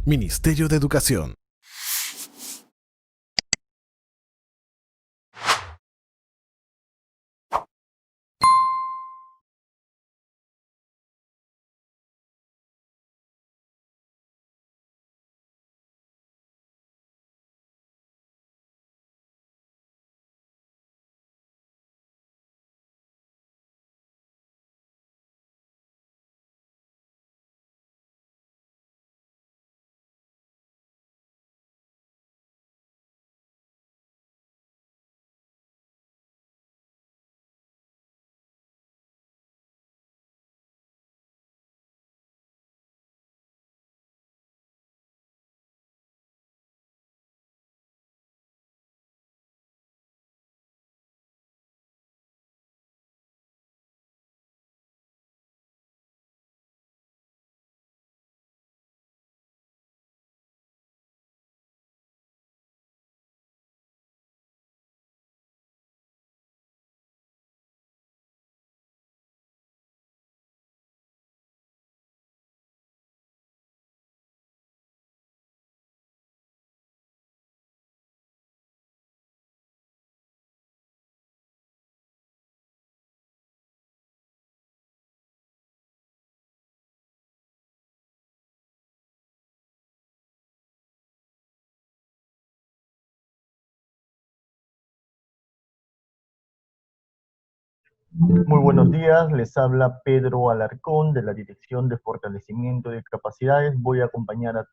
Ministerio de Educación. Muy buenos días, les habla Pedro Alarcón de la Dirección de Fortalecimiento de Capacidades. Voy a acompañar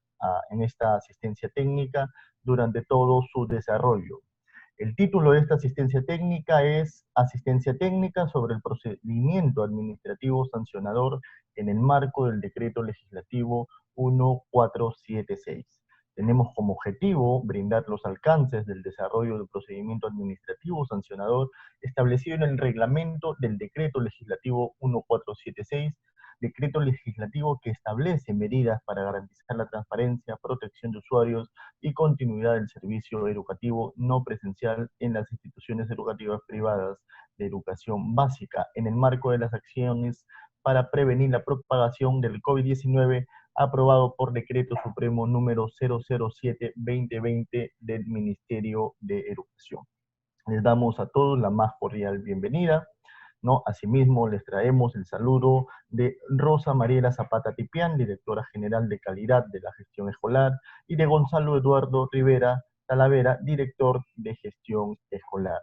en esta asistencia técnica durante todo su desarrollo. El título de esta asistencia técnica es Asistencia técnica sobre el procedimiento administrativo sancionador en el marco del Decreto Legislativo 1476. Tenemos como objetivo brindar los alcances del desarrollo del procedimiento administrativo sancionador establecido en el reglamento del Decreto Legislativo 1476, decreto legislativo que establece medidas para garantizar la transparencia, protección de usuarios y continuidad del servicio educativo no presencial en las instituciones educativas privadas de educación básica, en el marco de las acciones para prevenir la propagación del COVID-19, aprobado por Decreto Supremo número 007-2020 del Ministerio de Educación. Les damos a todos la más cordial bienvenida, ¿no? Asimismo, les traemos el saludo de Rosa Mariela Zapata Tipián, directora general de calidad de la gestión escolar, y de Gonzalo Eduardo Rivera Talavera, director de gestión escolar.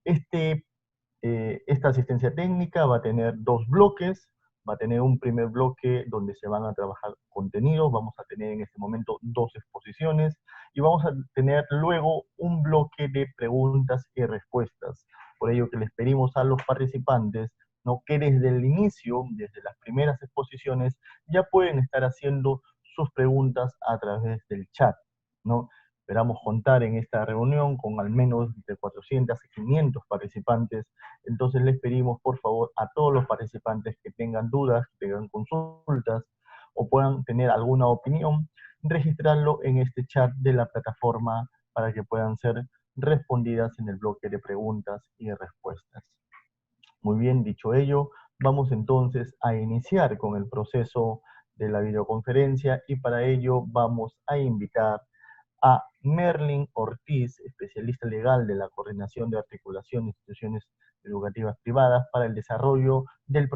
Esta asistencia técnica va a tener dos bloques. Va a tener un primer bloque donde se van a trabajar contenidos, vamos a tener en este momento dos exposiciones y vamos a tener luego un bloque de preguntas y respuestas. Por ello que les pedimos a los participantes, ¿no?, que desde el inicio, desde las primeras exposiciones, ya pueden estar haciendo sus preguntas a través del chat, ¿no? Esperamos contar en esta reunión con al menos de 400 a 500 participantes. Entonces les pedimos por favor a todos los participantes que tengan dudas, que tengan consultas o puedan tener alguna opinión, registrarlo en este chat de la plataforma para que puedan ser respondidas en el bloque de preguntas y respuestas. Muy bien, dicho ello, vamos entonces a iniciar con el proceso de la videoconferencia y para ello vamos a invitar a Merlin Ortiz, especialista legal de la Coordinación de Articulación de Instituciones Educativas Privadas para el desarrollo del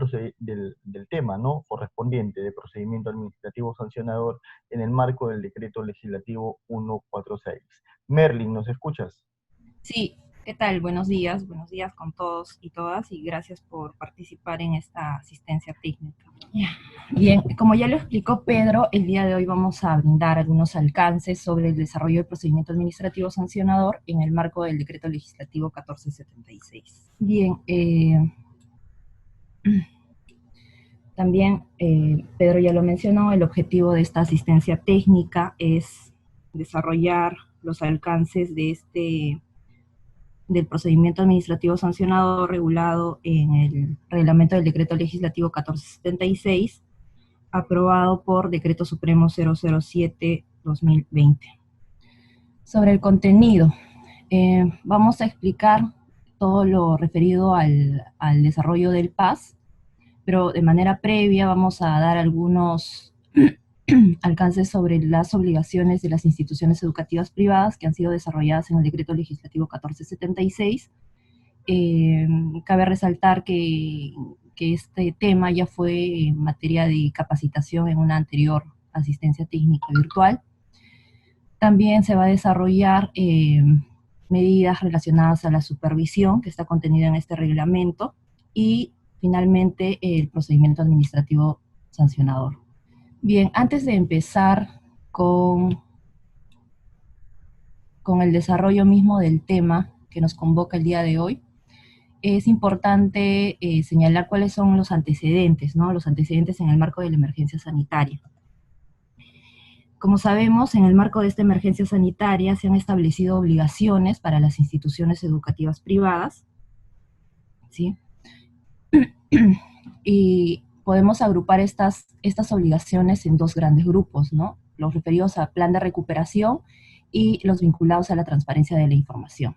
tema, ¿no?, correspondiente de procedimiento administrativo sancionador en el marco del Decreto Legislativo 146. Merlin, ¿nos escuchas? Sí, ¿qué tal? Buenos días con todos y todas y gracias por participar en esta asistencia técnica. Bien, como ya lo explicó Pedro, el día de hoy vamos a brindar algunos alcances sobre el desarrollo del procedimiento administrativo sancionador en el marco del Decreto Legislativo 1476. Bien, también Pedro ya lo mencionó, el objetivo de esta asistencia técnica es desarrollar los alcances del procedimiento administrativo sancionado regulado en el reglamento del decreto legislativo 1476, aprobado por Decreto Supremo 007-2020. Sobre el contenido, vamos a explicar todo lo referido al desarrollo del PAS, pero de manera previa vamos a dar algunos alcance sobre las obligaciones de las instituciones educativas privadas que han sido desarrolladas en el Decreto Legislativo 1476. Cabe resaltar que este tema ya fue en materia de capacitación en una anterior asistencia técnica virtual. También se va a desarrollar medidas relacionadas a la supervisión que está contenida en este reglamento y finalmente el procedimiento administrativo sancionador. Bien, antes de empezar con el desarrollo mismo del tema que nos convoca el día de hoy, es importante señalar cuáles son los antecedentes, ¿no? Los antecedentes en el marco de la emergencia sanitaria. Como sabemos, en el marco de esta emergencia sanitaria se han establecido obligaciones para las instituciones educativas privadas, ¿sí? Y podemos agrupar estas obligaciones en dos grandes grupos, ¿no? Los referidos al plan de recuperación y los vinculados a la transparencia de la información.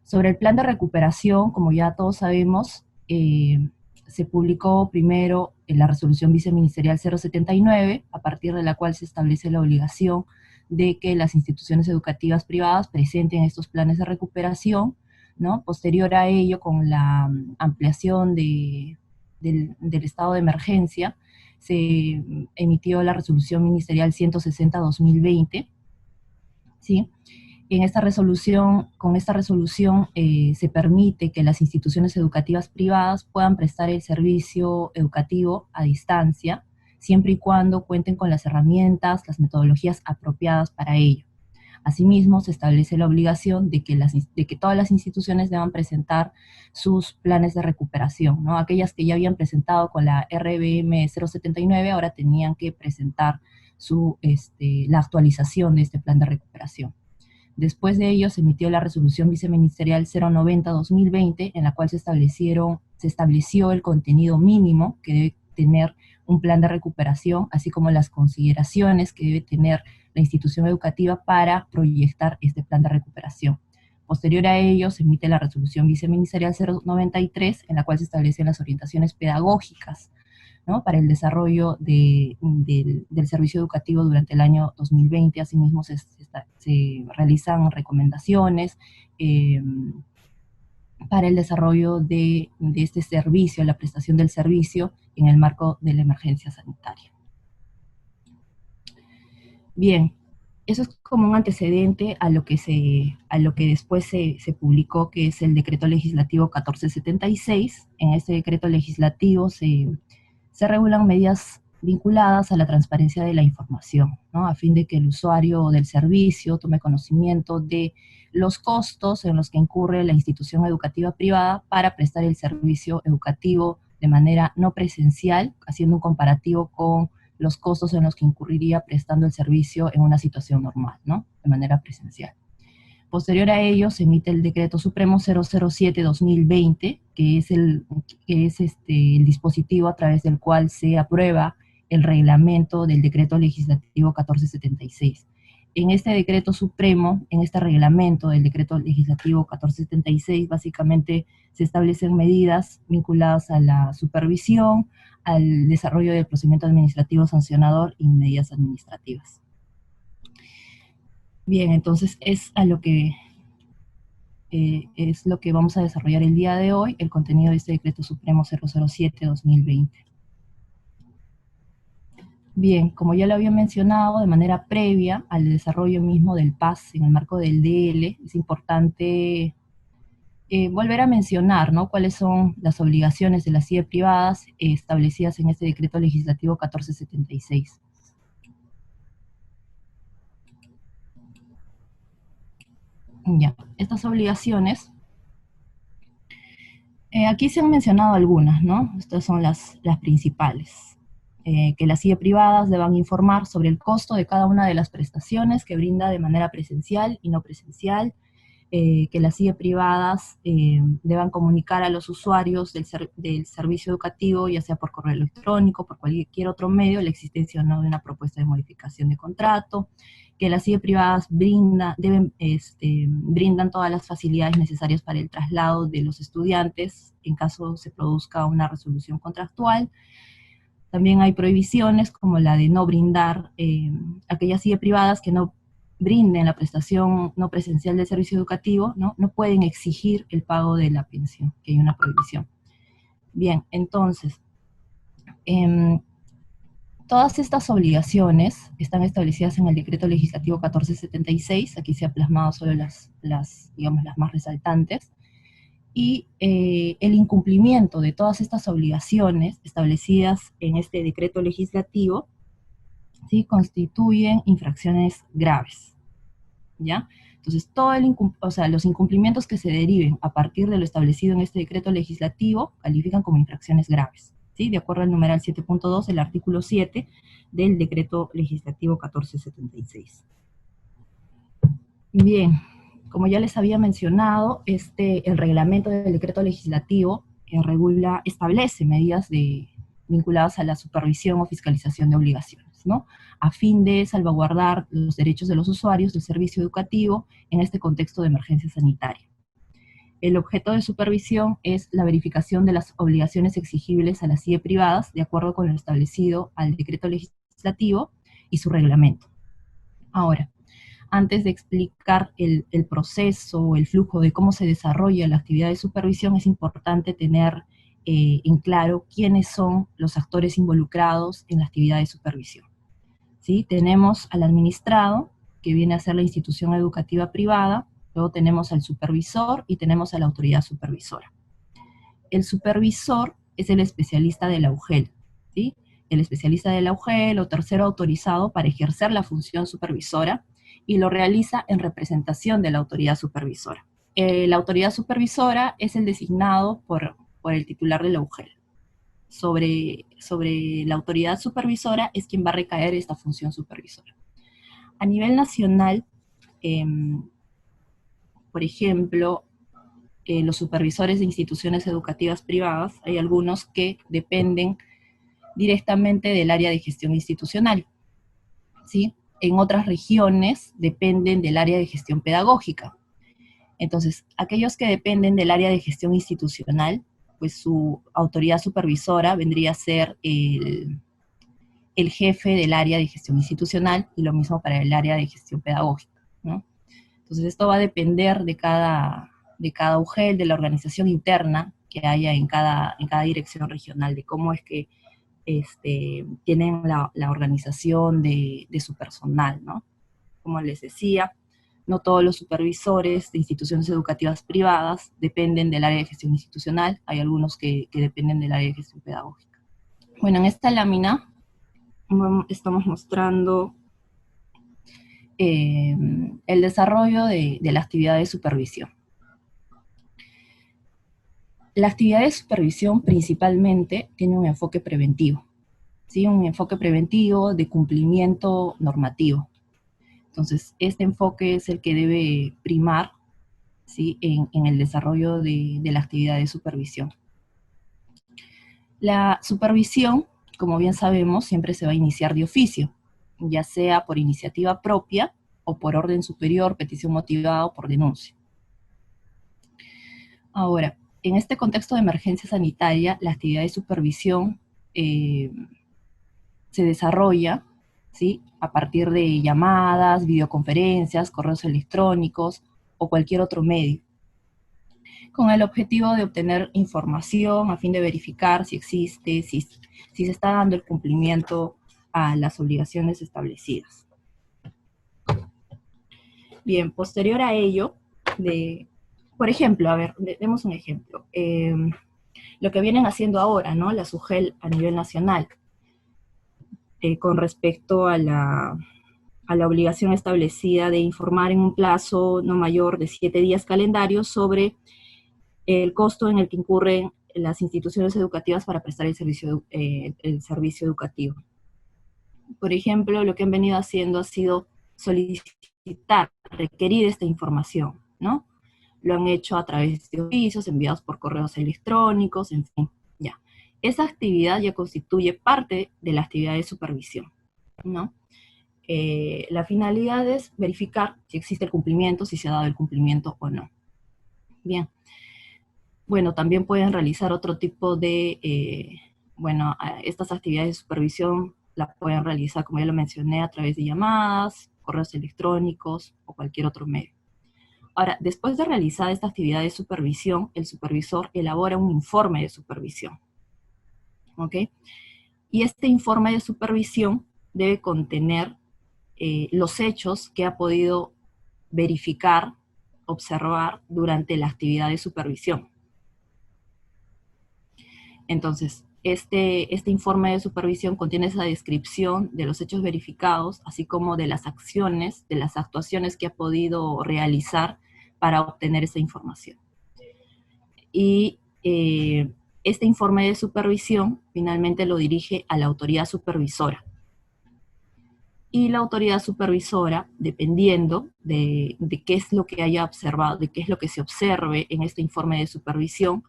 Sobre el plan de recuperación, como ya todos sabemos, se publicó primero en la resolución viceministerial 079, a partir de la cual se establece la obligación de que las instituciones educativas privadas presenten estos planes de recuperación, ¿no? Posterior a ello, con la ampliación del estado de emergencia, se emitió la resolución ministerial 160-2020, ¿sí? Con esta resolución se permite que las instituciones educativas privadas puedan prestar el servicio educativo a distancia, siempre y cuando cuenten con las herramientas, las metodologías apropiadas para ello. Asimismo, se establece la obligación de que todas las instituciones deban presentar sus planes de recuperación, ¿no? Aquellas que ya habían presentado con la RBM 079 ahora tenían que presentar la actualización de este plan de recuperación. Después de ello se emitió la resolución viceministerial 090-2020, en la cual se estableció el contenido mínimo que debe tener un plan de recuperación, así como las consideraciones que debe tener la institución educativa para proyectar este plan de recuperación. Posterior a ello se emite la resolución viceministerial 093, en la cual se establecen las orientaciones pedagógicas, ¿no? Para el desarrollo del servicio educativo durante el año 2020. Asimismo, se realizan recomendaciones para el desarrollo de este servicio, la prestación del servicio en el marco de la emergencia sanitaria. Bien, eso es como un antecedente a lo que después se publicó, que es el Decreto Legislativo 1476. En este decreto legislativo se regulan medidas vinculadas a la transparencia de la información, ¿no? A fin de que el usuario del servicio tome conocimiento de los costos en los que incurre la institución educativa privada para prestar el servicio educativo de manera no presencial, haciendo un comparativo con los costos en los que incurriría prestando el servicio en una situación normal, ¿no? De manera presencial. Posterior a ello se emite el Decreto Supremo 007-2020, que es el dispositivo a través del cual se aprueba el reglamento del Decreto Legislativo 1476. En este Decreto Supremo, en este reglamento del Decreto Legislativo 1476, básicamente se establecen medidas vinculadas a la supervisión, al desarrollo del procedimiento administrativo sancionador y medidas administrativas. Bien, entonces es lo que vamos a desarrollar el día de hoy, el contenido de este Decreto Supremo 007-2020. Bien, como ya lo había mencionado, de manera previa al desarrollo mismo del PAS en el marco del DL, es importante volver a mencionar, ¿no?, cuáles son las obligaciones de las CIE privadas establecidas en este Decreto Legislativo 1476. Ya, estas obligaciones, aquí se han mencionado algunas, ¿no? Estas son las principales. Que las CIE privadas deban informar sobre el costo de cada una de las prestaciones que brinda de manera presencial y no presencial, que las CIE privadas deban comunicar a los usuarios del servicio educativo, ya sea por correo electrónico, por cualquier otro medio, la existencia o no de una propuesta de modificación de contrato, que las CIE privadas brindan todas las facilidades necesarias para el traslado de los estudiantes en caso se produzca una resolución contractual. También hay prohibiciones como la de no brindar aquellas CIE privadas que no brinden la prestación no presencial del servicio educativo, no pueden exigir el pago de la pensión, que hay una prohibición. Bien, entonces, todas estas obligaciones están establecidas en el Decreto Legislativo 1476, aquí se ha plasmado solo digamos, las más resaltantes, y el incumplimiento de todas estas obligaciones establecidas en este decreto legislativo, ¿sí?, constituyen infracciones graves, ¿ya? Entonces, los incumplimientos que se deriven a partir de lo establecido en este decreto legislativo califican como infracciones graves, ¿sí?, de acuerdo al numeral 7.2 del artículo 7 del decreto legislativo 1476. Bien, como ya les había mencionado, el reglamento del decreto legislativo establece medidas vinculadas a la supervisión o fiscalización de obligaciones, ¿no?, a fin de salvaguardar los derechos de los usuarios del servicio educativo en este contexto de emergencia sanitaria. El objeto de supervisión es la verificación de las obligaciones exigibles a las CIE privadas de acuerdo con lo establecido al decreto legislativo y su reglamento. Ahora, antes de explicar el proceso o el flujo de cómo se desarrolla la actividad de supervisión, es importante tener en claro quiénes son los actores involucrados en la actividad de supervisión, ¿sí? Tenemos al administrado, que viene a ser la institución educativa privada, luego tenemos al supervisor y tenemos a la autoridad supervisora. El supervisor es el especialista de la UGEL, ¿sí? El especialista de la UGEL o tercero autorizado para ejercer la función supervisora, y lo realiza en representación de la autoridad supervisora. La autoridad supervisora es el designado por el titular de la UGEL. Sobre la autoridad supervisora es quien va a recaer esta función supervisora. A nivel nacional, por ejemplo, los supervisores de instituciones educativas privadas, hay algunos que dependen directamente del área de gestión institucional, ¿sí? En otras regiones dependen del área de gestión pedagógica. Entonces, aquellos que dependen del área de gestión institucional, pues su autoridad supervisora vendría a ser el jefe del área de gestión institucional, y lo mismo para el área de gestión pedagógica, ¿no? Entonces, esto va a depender de cada UGEL, de la organización interna que haya en cada dirección regional, de cómo es que tienen la organización de su personal, ¿no? Como les decía, no todos los supervisores de instituciones educativas privadas dependen del área de gestión institucional, hay algunos que dependen del área de gestión pedagógica. Bueno, en esta lámina estamos mostrando el desarrollo de la actividad de supervisión. La actividad de supervisión principalmente tiene un enfoque preventivo, ¿sí? Un enfoque preventivo de cumplimiento normativo. Entonces, este enfoque es el que debe primar, ¿sí?, en el desarrollo de la actividad de supervisión. La supervisión, como bien sabemos, siempre se va a iniciar de oficio, ya sea por iniciativa propia o por orden superior, petición motivada o por denuncia. Ahora, en este contexto de emergencia sanitaria, la actividad de supervisión se desarrolla, ¿sí?, a partir de llamadas, videoconferencias, correos electrónicos o cualquier otro medio, con el objetivo de obtener información a fin de verificar si existe, si se está dando el cumplimiento a las obligaciones establecidas. Bien, posterior a ello, por ejemplo, a ver, demos un ejemplo. Lo que vienen haciendo ahora, ¿no?, la UGEL a nivel nacional, con respecto a la obligación establecida de informar en un plazo no mayor de 7 días calendarios sobre el costo en el que incurren las instituciones educativas para prestar el servicio educativo. Por ejemplo, lo que han venido haciendo ha sido solicitar, requerir esta información, ¿no? Lo han hecho a través de oficios enviados por correos electrónicos, en fin, ya. Esa actividad ya constituye parte de la actividad de supervisión, ¿no? La finalidad es verificar si existe el cumplimiento, si se ha dado el cumplimiento o no. Bien. Bueno, también pueden realizar otro tipo de bueno, estas actividades de supervisión las pueden realizar, como ya lo mencioné, a través de llamadas, correos electrónicos o cualquier otro medio. Ahora, después de realizar esta actividad de supervisión, el supervisor elabora un informe de supervisión, ¿ok? Y este informe de supervisión debe contener los hechos que ha podido verificar, observar durante la actividad de supervisión. Entonces, este informe de supervisión contiene esa descripción de los hechos verificados, así como de las acciones, de las actuaciones que ha podido realizar para obtener esa información. Y este informe de supervisión finalmente lo dirige a la autoridad supervisora. Y la autoridad supervisora, dependiendo de qué es lo que haya observado, de qué es lo que se observe en este informe de supervisión,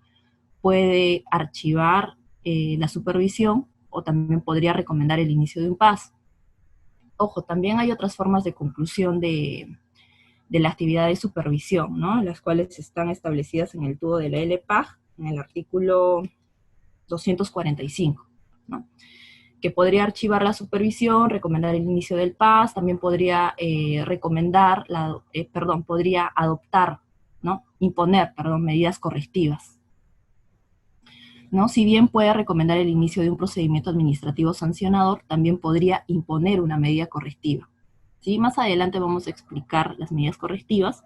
puede archivar la supervisión o también podría recomendar el inicio de un PAS. Ojo, también hay otras formas de conclusión de la actividad de supervisión, ¿no? Las cuales están establecidas en el tubo de la LPAG, en el artículo 245, ¿no? Que podría archivar la supervisión, recomendar el inicio del PAS, también podría podría adoptar, ¿no? Imponer, medidas correctivas, ¿no? Si bien puede recomendar el inicio de un procedimiento administrativo sancionador, también podría imponer una medida correctiva, ¿sí? Más adelante vamos a explicar las medidas correctivas,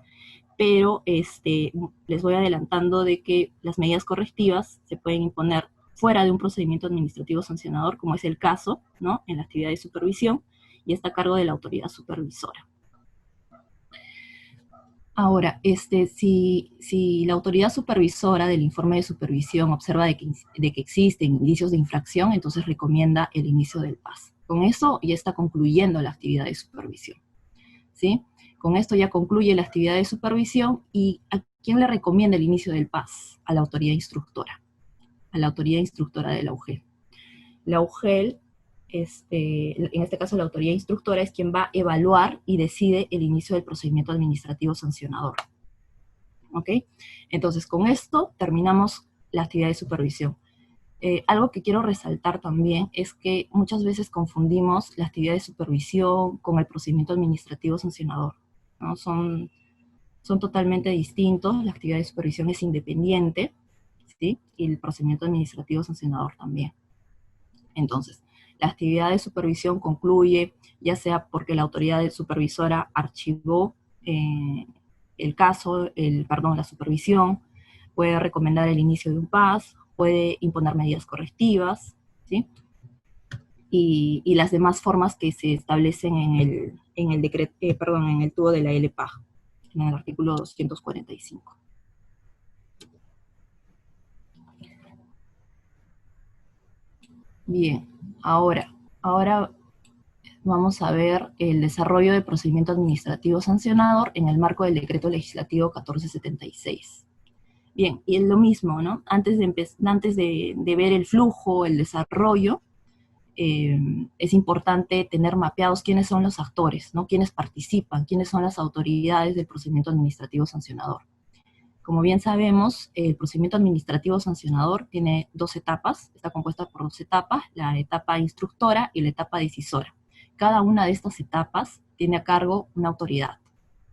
pero les voy adelantando de que las medidas correctivas se pueden imponer fuera de un procedimiento administrativo sancionador, como es el caso, ¿no? En la actividad de supervisión, y está a cargo de la autoridad supervisora. Ahora, si la autoridad supervisora del informe de supervisión observa de que existen indicios de infracción, entonces recomienda el inicio del PAS. Con eso ya está concluyendo la actividad de supervisión, ¿sí? Con esto ya concluye la actividad de supervisión, y ¿a quién le recomienda el inicio del PAS? A la autoridad instructora, de la UGEL. La UGEL, en este caso la autoridad instructora, es quien va a evaluar y decide el inicio del procedimiento administrativo sancionador. ¿Ok? Entonces, con esto terminamos la actividad de supervisión. Algo que quiero resaltar también es que muchas veces confundimos la actividad de supervisión con el procedimiento administrativo sancionador, ¿no? Son totalmente distintos. La actividad de supervisión es independiente, ¿sí? Y el procedimiento administrativo sancionador también. Entonces, la actividad de supervisión concluye ya sea porque la autoridad supervisora archivó el caso, la supervisión, puede recomendar el inicio de un PAS, puede imponer medidas correctivas, ¿sí? Y las demás formas que se establecen en el tubo de la LPAG, en el artículo 245. Bien, ahora vamos a ver el desarrollo del procedimiento administrativo sancionador en el marco del decreto legislativo 1476. Bien, y es lo mismo, ¿no? Antes de ver el flujo, el desarrollo, es importante tener mapeados quiénes son los actores, ¿no? Quiénes participan, quiénes son las autoridades del procedimiento administrativo sancionador. Como bien sabemos, el procedimiento administrativo sancionador tiene dos etapas, está compuesta por dos etapas, la etapa instructora y la etapa decisora. Cada una de estas etapas tiene a cargo una autoridad,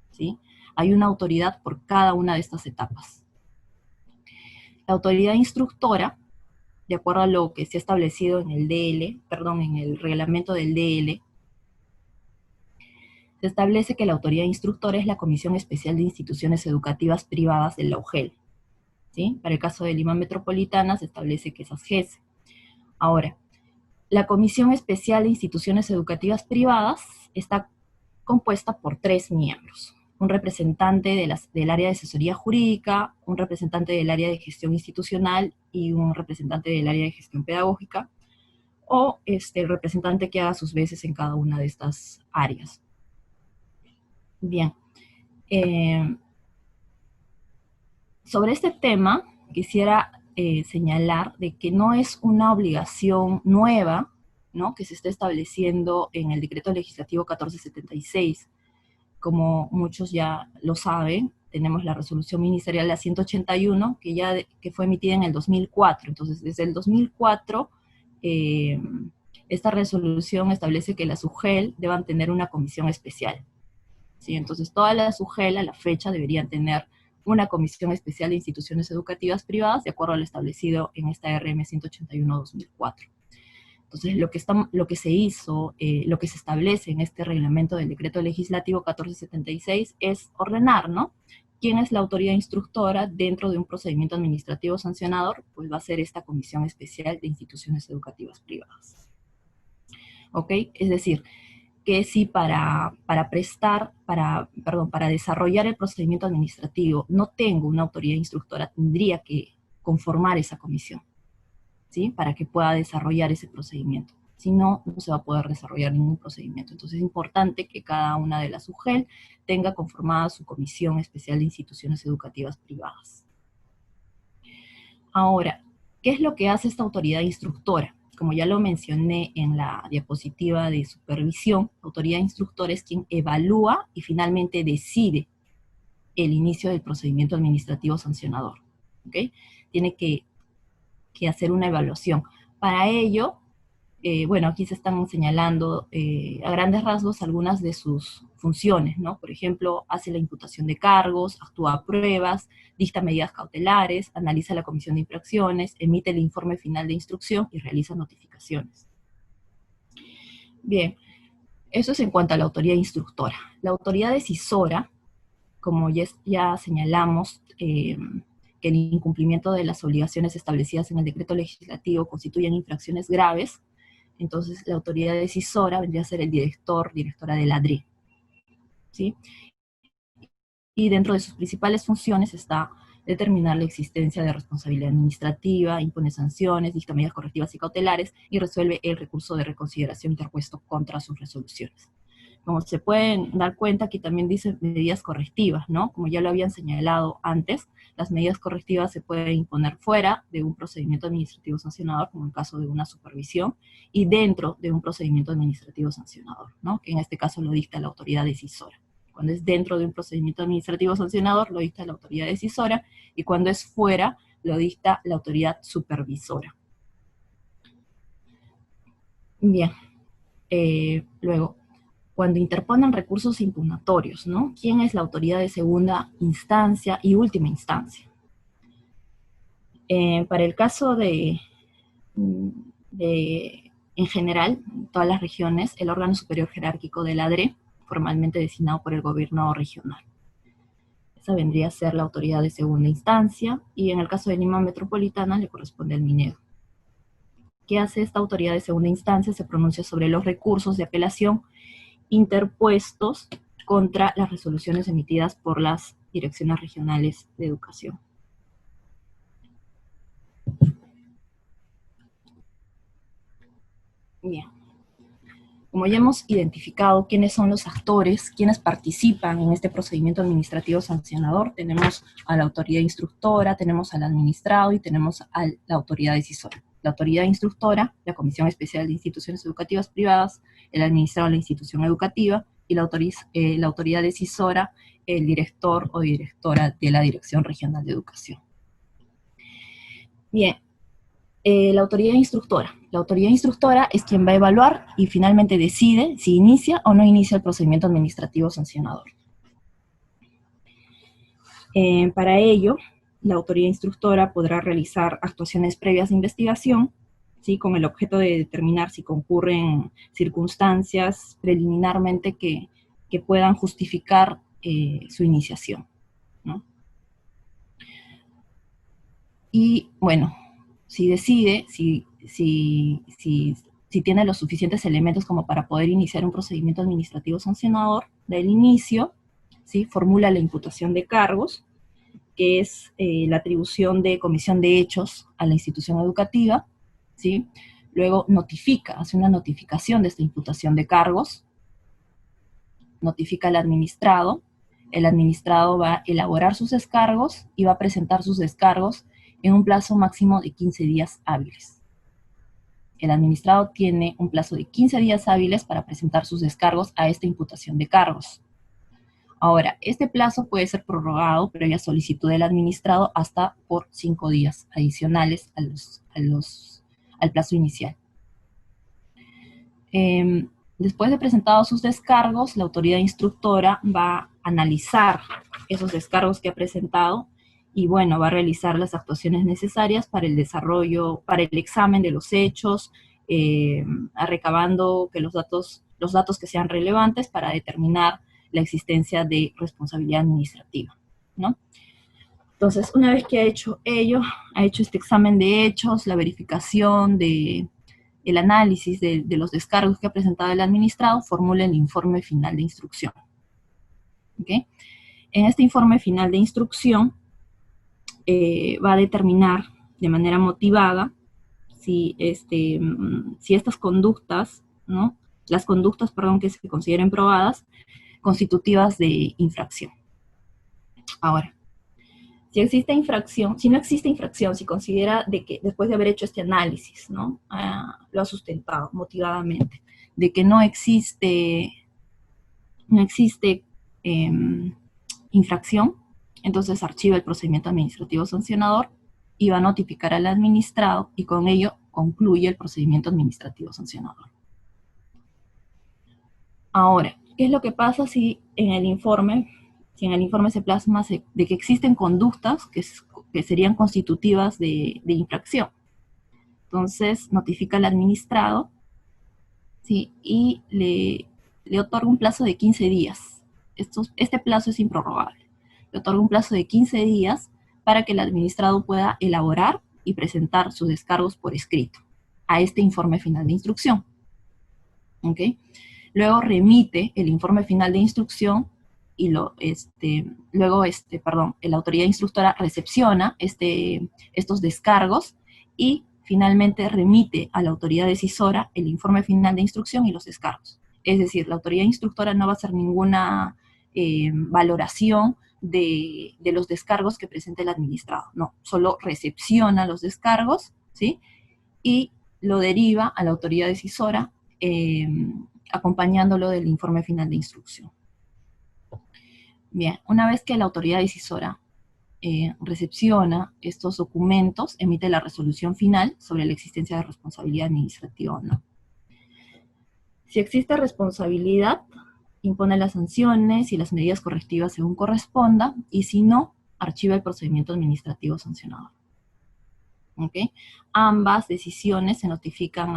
¿sí? Hay una autoridad por cada una de estas etapas. La autoridad instructora, de acuerdo a lo que se ha establecido en el reglamento del DL, se establece que la autoridad instructora es la Comisión Especial de Instituciones Educativas Privadas de la UGEL, ¿sí? Para el caso de Lima Metropolitana se establece que es ASGES. Ahora, la Comisión Especial de Instituciones Educativas Privadas está compuesta por 3 miembros. Un representante del área de asesoría jurídica, un representante del área de gestión institucional y un representante del área de gestión pedagógica, o el representante que haga sus veces en cada una de estas áreas. Bien. Sobre este tema, quisiera señalar de que no es una obligación nueva, ¿no?, que se está estableciendo en el decreto legislativo 1476. Como muchos ya lo saben, tenemos la resolución ministerial la 181, que fue emitida en el 2004. Entonces, desde el 2004 esta resolución establece que las UGEL deban tener una comisión especial. ¿Sí? Entonces, todas las UGEL a la fecha deberían tener una comisión especial de instituciones educativas privadas de acuerdo a lo establecido en esta RM 181-2004. Entonces, lo que se hizo, lo que se establece en este reglamento del decreto legislativo 1476 es ordenar, ¿no? ¿Quién es la autoridad instructora dentro de un procedimiento administrativo sancionador? Pues va a ser esta Comisión Especial de Instituciones Educativas Privadas. ¿Ok? Es decir, que si para desarrollar el procedimiento administrativo no tengo una autoridad instructora, tendría que conformar esa comisión, ¿sí? Para que pueda desarrollar ese procedimiento. Si no, no se va a poder desarrollar ningún procedimiento. Entonces es importante que cada una de las UGEL tenga conformada su Comisión Especial de Instituciones Educativas Privadas. Ahora, ¿qué es lo que hace esta autoridad instructora? Como ya lo mencioné en la diapositiva de supervisión, la autoridad instructora es quien evalúa y finalmente decide el inicio del procedimiento administrativo sancionador. ¿Okay? Tiene que hacer una evaluación. Para ello, bueno, aquí se están señalando a grandes rasgos algunas de sus funciones, ¿no? Por ejemplo, hace la imputación de cargos, actúa pruebas, dicta medidas cautelares, analiza la comisión de infracciones, emite el informe final de instrucción y realiza notificaciones. Bien, eso es en cuanto a la autoridad instructora. La autoridad decisora, como ya señalamos, que el incumplimiento de las obligaciones establecidas en el decreto legislativo constituyen infracciones graves, entonces la autoridad decisora vendría a ser el directora de la DRE, ¿sí? Y dentro de sus principales funciones está determinar la existencia de responsabilidad administrativa, impone sanciones, dicta medidas correctivas y cautelares, y resuelve el recurso de reconsideración interpuesto contra sus resoluciones. Como se pueden dar cuenta, aquí también dice medidas correctivas, ¿no? Como ya lo habían señalado antes, las medidas correctivas se pueden imponer fuera de un procedimiento administrativo sancionador, como en caso de una supervisión, y dentro de un procedimiento administrativo sancionador, ¿no? Que en este caso lo dicta la autoridad decisora. Cuando es dentro de un procedimiento administrativo sancionador, lo dicta la autoridad decisora, y cuando es fuera, lo dicta la autoridad supervisora. Bien, luego, cuando interponen recursos impugnatorios, ¿no? ¿Quién es la autoridad de segunda instancia y última instancia? Para el caso en general, en todas las regiones, el órgano superior jerárquico de la DRE, formalmente designado por el gobierno regional. Esa vendría a ser la autoridad de segunda instancia, y en el caso de Lima Metropolitana le corresponde al Minedu. ¿Qué hace esta autoridad de segunda instancia? Se pronuncia sobre los recursos de apelación interpuestos contra las resoluciones emitidas por las direcciones regionales de educación. Bien. Como ya hemos identificado quiénes son los actores, quiénes participan en este procedimiento administrativo sancionador, tenemos a la autoridad instructora, tenemos al administrado y tenemos a la autoridad decisora. La autoridad instructora, la Comisión Especial de Instituciones Educativas Privadas, el administrado de la institución educativa, y la autoridad decisora, el director o directora de la Dirección Regional de Educación. Bien, la autoridad instructora. La autoridad instructora es quien va a evaluar y finalmente decide si inicia o no inicia el procedimiento administrativo sancionador. Para ello, la autoridad instructora podrá realizar actuaciones previas de investigación, ¿sí? Con el objeto de determinar si concurren circunstancias preliminarmente que puedan justificar su iniciación, ¿no? Y bueno, si decide, si tiene los suficientes elementos como para poder iniciar un procedimiento administrativo sancionador, del inicio, ¿sí? Formula la imputación de cargos, que es la atribución de comisión de hechos a la institución educativa, ¿sí? Luego hace una notificación de esta imputación de cargos, notifica al administrado, el administrado va a elaborar sus descargos y va a presentar sus descargos en un plazo máximo de 15 días hábiles. El administrado tiene un plazo de 15 días hábiles para presentar sus descargos a esta imputación de cargos. Ahora, este plazo puede ser prorrogado previa solicitud del administrado hasta por 5 días adicionales al plazo inicial. Después de presentados sus descargos, la autoridad instructora va a analizar esos descargos que ha presentado y, bueno, va a realizar las actuaciones necesarias para el desarrollo, para el examen de los hechos, recabando que los datos que sean relevantes para determinar la existencia de responsabilidad administrativa, ¿no? Entonces, una vez que ha hecho ello, ha hecho este examen de hechos, la verificación el análisis de los descargos que ha presentado el administrado, formula el informe final de instrucción. ¿Okay? En este informe final de instrucción va a determinar de manera motivada si estas conductas, ¿no? Las conductas, perdón, que se consideren probadas, constitutivas de infracción. Ahora, si existe infracción, si no existe infracción, si considera de que después de haber hecho este análisis, ¿no? Lo ha sustentado motivadamente, de que no existe infracción, entonces archiva el procedimiento administrativo sancionador y va a notificar al administrado y con ello concluye el procedimiento administrativo sancionador. Ahora, ¿qué es lo que pasa si en el informe se plasma de que existen conductas que serían constitutivas de infracción? Entonces, notifica al administrado, ¿sí? Y le otorga un plazo de 15 días. Este plazo es improrrogable. Le otorga un plazo de 15 días para que el administrado pueda elaborar y presentar sus descargos por escrito a este informe final de instrucción. ¿Ok? Luego remite el informe final de instrucción y la autoridad instructora recepciona estos descargos y finalmente remite a la autoridad decisora el informe final de instrucción y los descargos. Es decir, la autoridad instructora no va a hacer ninguna valoración de los descargos que presente el administrado. No, solo recepciona los descargos, ¿sí? Y lo deriva a la autoridad decisora acompañándolo del informe final de instrucción. Bien, una vez que la autoridad decisora recepciona estos documentos, emite la resolución final sobre la existencia de responsabilidad administrativa o no. Si existe responsabilidad, impone las sanciones y las medidas correctivas según corresponda, y si no, archiva el procedimiento administrativo sancionador. ¿Okay? Ambas decisiones se notifican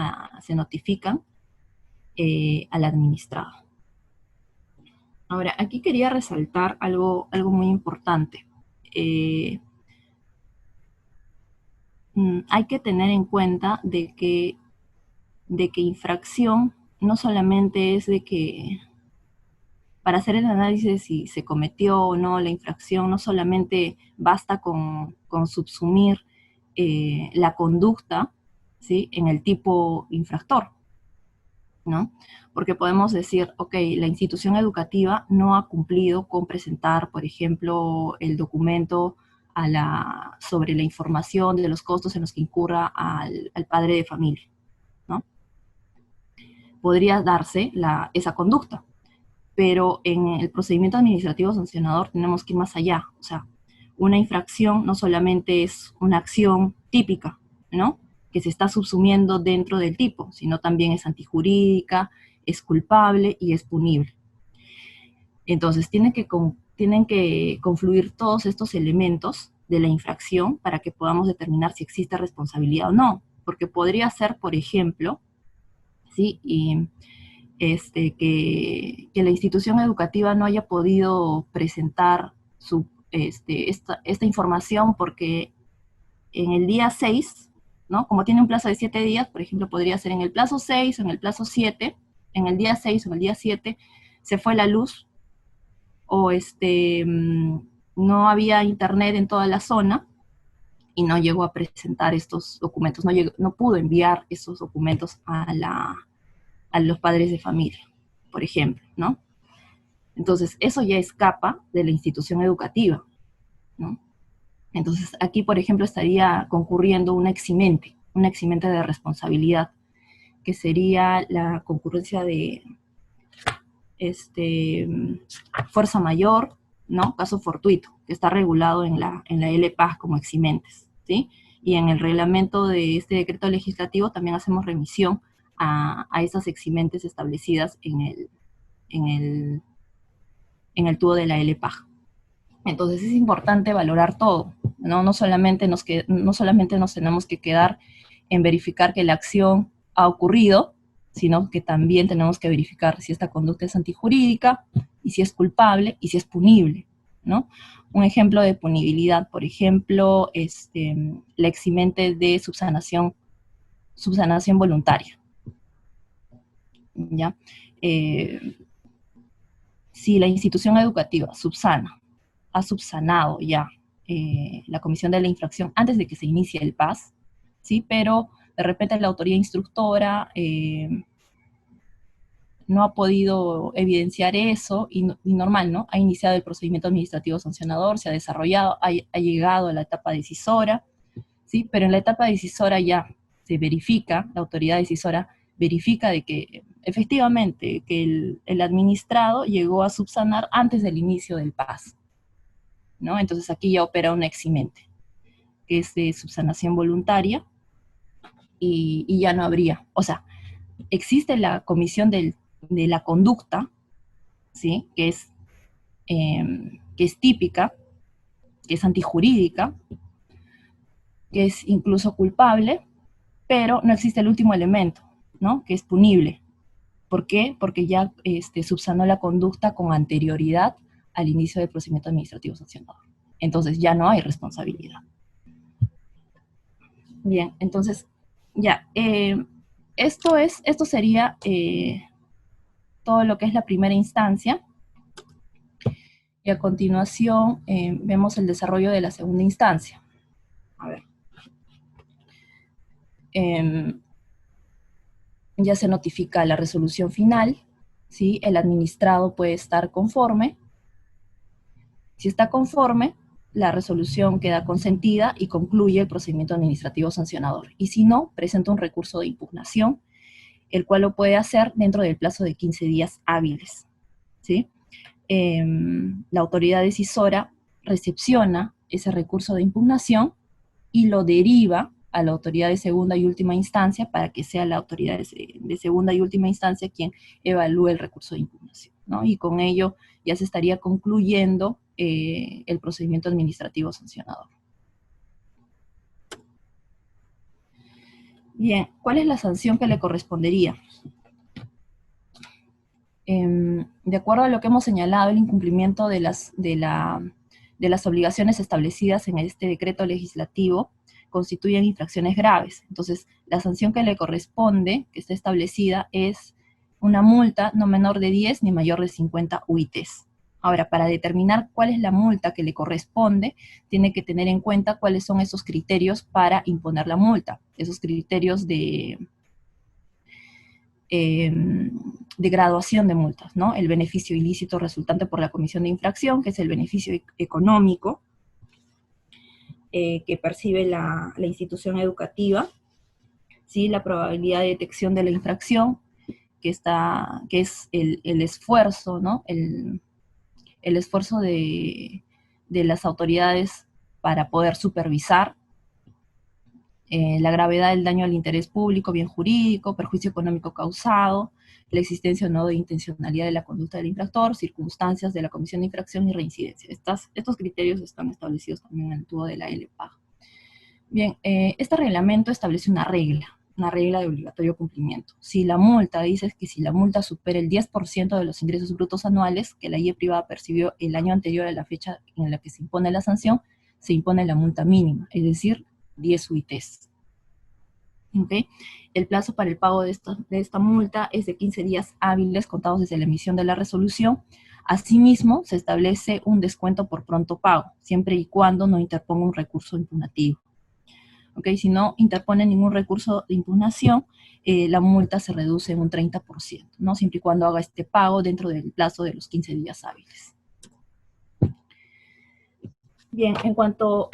al administrado. Ahora, aquí quería resaltar algo muy importante. Hay que tener en cuenta de que infracción no solamente es de que para hacer el análisis de si se cometió o no la infracción, no solamente basta con subsumir la conducta, ¿sí?, en el tipo infractor, ¿no? Porque podemos decir, ok, la institución educativa no ha cumplido con presentar, por ejemplo, el documento sobre la información de los costos en los que incurra al padre de familia, ¿no? Podría darse esa conducta, pero en el procedimiento administrativo sancionador tenemos que ir más allá. O sea, una infracción no solamente es una acción típica, ¿no?, que se está subsumiendo dentro del tipo, sino también es antijurídica, es culpable y es punible. Entonces, tienen que confluir todos estos elementos de la infracción para que podamos determinar si existe responsabilidad o no. Porque podría ser, por ejemplo, ¿sí?, que la institución educativa no haya podido presentar esta información porque en el día 6, ¿no?, como tiene un plazo de 7 días, por ejemplo, podría ser en el plazo 6 o en el plazo 7, en el día 6 o en el día 7 se fue la luz o no había internet en toda la zona y no llegó a presentar estos documentos, no pudo enviar esos documentos a los padres de familia, por ejemplo, ¿no? Entonces, eso ya escapa de la institución educativa, ¿no? Entonces, aquí, por ejemplo, estaría concurriendo una eximente de responsabilidad, que sería la concurrencia de fuerza mayor, ¿no?, caso fortuito, que está regulado en la LPAS como eximentes, ¿sí? Y en el reglamento de este decreto legislativo también hacemos remisión a esas eximentes establecidas en el tubo de la LPAG. Entonces es importante valorar todo, ¿no? No solamente nos tenemos que quedar en verificar que la acción ha ocurrido, sino que también tenemos que verificar si esta conducta es antijurídica, y si es culpable, y si es punible, ¿no? Un ejemplo de punibilidad, por ejemplo, la eximente de subsanación voluntaria, ¿ya? Si la institución educativa ha subsanado ya la comisión de la infracción antes de que se inicie el PAS, ¿sí? Pero de repente la autoridad instructora no ha podido evidenciar eso, y normal, ¿no? Ha iniciado el procedimiento administrativo sancionador, se ha desarrollado, ha llegado a la etapa decisora, ¿sí? Pero en la etapa decisora ya se verifica, la autoridad decisora verifica de que efectivamente que el administrado llegó a subsanar antes del inicio del PAS, ¿no? Entonces aquí ya opera una eximente, que es de subsanación voluntaria, y ya no habría, o sea, existe la comisión de la conducta, ¿sí? Que es típica, que es antijurídica, que es incluso culpable, pero no existe el último elemento, ¿no? Que es punible. ¿Por qué? Porque ya subsanó la conducta con anterioridad al inicio del procedimiento administrativo sancionador. Entonces ya no hay responsabilidad. Bien, entonces, ya, esto sería todo lo que es la primera instancia, y a continuación vemos el desarrollo de la segunda instancia. A ver. Ya se notifica la resolución final, ¿sí? El administrado puede estar conforme. Si está conforme, la resolución queda consentida y concluye el procedimiento administrativo sancionador. Y si no, presenta un recurso de impugnación, el cual lo puede hacer dentro del plazo de 15 días hábiles, ¿sí? La autoridad decisora recepciona ese recurso de impugnación y lo deriva a la autoridad de segunda y última instancia, para que sea la autoridad de segunda y última instancia quien evalúe el recurso de impugnación, ¿no? Y con ello ya se estaría concluyendo el procedimiento administrativo sancionador. Bien, ¿cuál es la sanción que le correspondería? De acuerdo a lo que hemos señalado, el incumplimiento de las obligaciones establecidas en este decreto legislativo constituyen infracciones graves. Entonces, la sanción que le corresponde, que está establecida, es una multa no menor de 10 ni mayor de 50 UITs. Ahora, para determinar cuál es la multa que le corresponde, tiene que tener en cuenta cuáles son esos criterios para imponer la multa, esos criterios de graduación de multas, ¿no? El beneficio ilícito resultante por la comisión de infracción, que es el beneficio económico que percibe la institución educativa, ¿sí? La probabilidad de detección de la infracción, que es el esfuerzo, ¿no? El esfuerzo de las autoridades para poder supervisar, la gravedad del daño al interés público, bien jurídico, perjuicio económico causado, la existencia o no de intencionalidad de la conducta del infractor, circunstancias de la comisión de infracción y reincidencia. Estos criterios están establecidos también en el tubo de la LPAG. Bien, este reglamento establece una regla de obligatorio cumplimiento. Si la multa, dice que si la multa supera el 10% de los ingresos brutos anuales que la IE privada percibió el año anterior a la fecha en la que se impone la sanción, se impone la multa mínima, es decir, 10 UITs. ¿Okay? El plazo para el pago de esta multa es de 15 días hábiles contados desde la emisión de la resolución. Asimismo, se establece un descuento por pronto pago, siempre y cuando no interponga un recurso impugnativo. ¿Okay? Si no interpone ningún recurso de impugnación, la multa se reduce en un 30%, ¿no? Siempre y cuando haga este pago dentro del plazo de los 15 días hábiles. Bien, en cuanto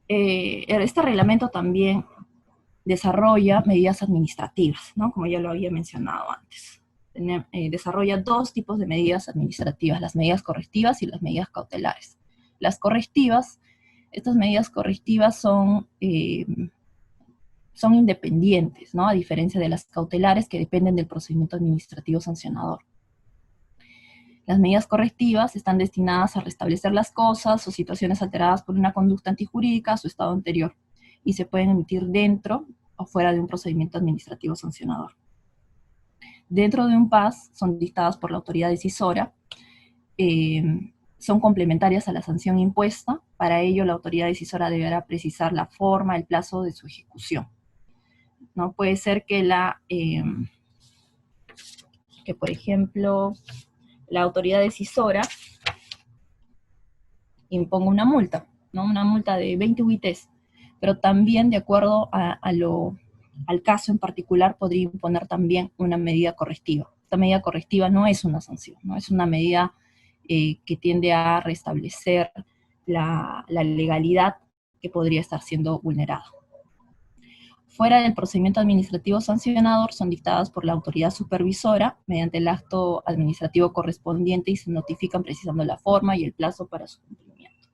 este reglamento también desarrolla medidas administrativas, ¿no? Como ya lo había mencionado antes. Desarrolla dos tipos de medidas administrativas, las medidas correctivas y las medidas cautelares. Las correctivas, estas medidas correctivas son son independientes, ¿no? A diferencia de las cautelares que dependen del procedimiento administrativo sancionador. Las medidas correctivas están destinadas a restablecer las cosas o situaciones alteradas por una conducta antijurídica a su estado anterior y se pueden emitir dentro o fuera de un procedimiento administrativo sancionador. Dentro de un PAS son dictadas por la autoridad decisora, son complementarias a la sanción impuesta. Para ello, la autoridad decisora deberá precisar la forma, el plazo de su ejecución, ¿no? Puede ser que por ejemplo, la autoridad decisora imponga una multa, ¿no? Una multa de 20 UITs, pero también de acuerdo al caso en particular podría imponer también una medida correctiva. Esta medida correctiva no es una sanción, ¿no? Es una medida que tiende a restablecer la legalidad que podría estar siendo vulnerada. Fuera del procedimiento administrativo sancionador son dictadas por la autoridad supervisora mediante el acto administrativo correspondiente y se notifican precisando la forma y el plazo para su cumplimiento.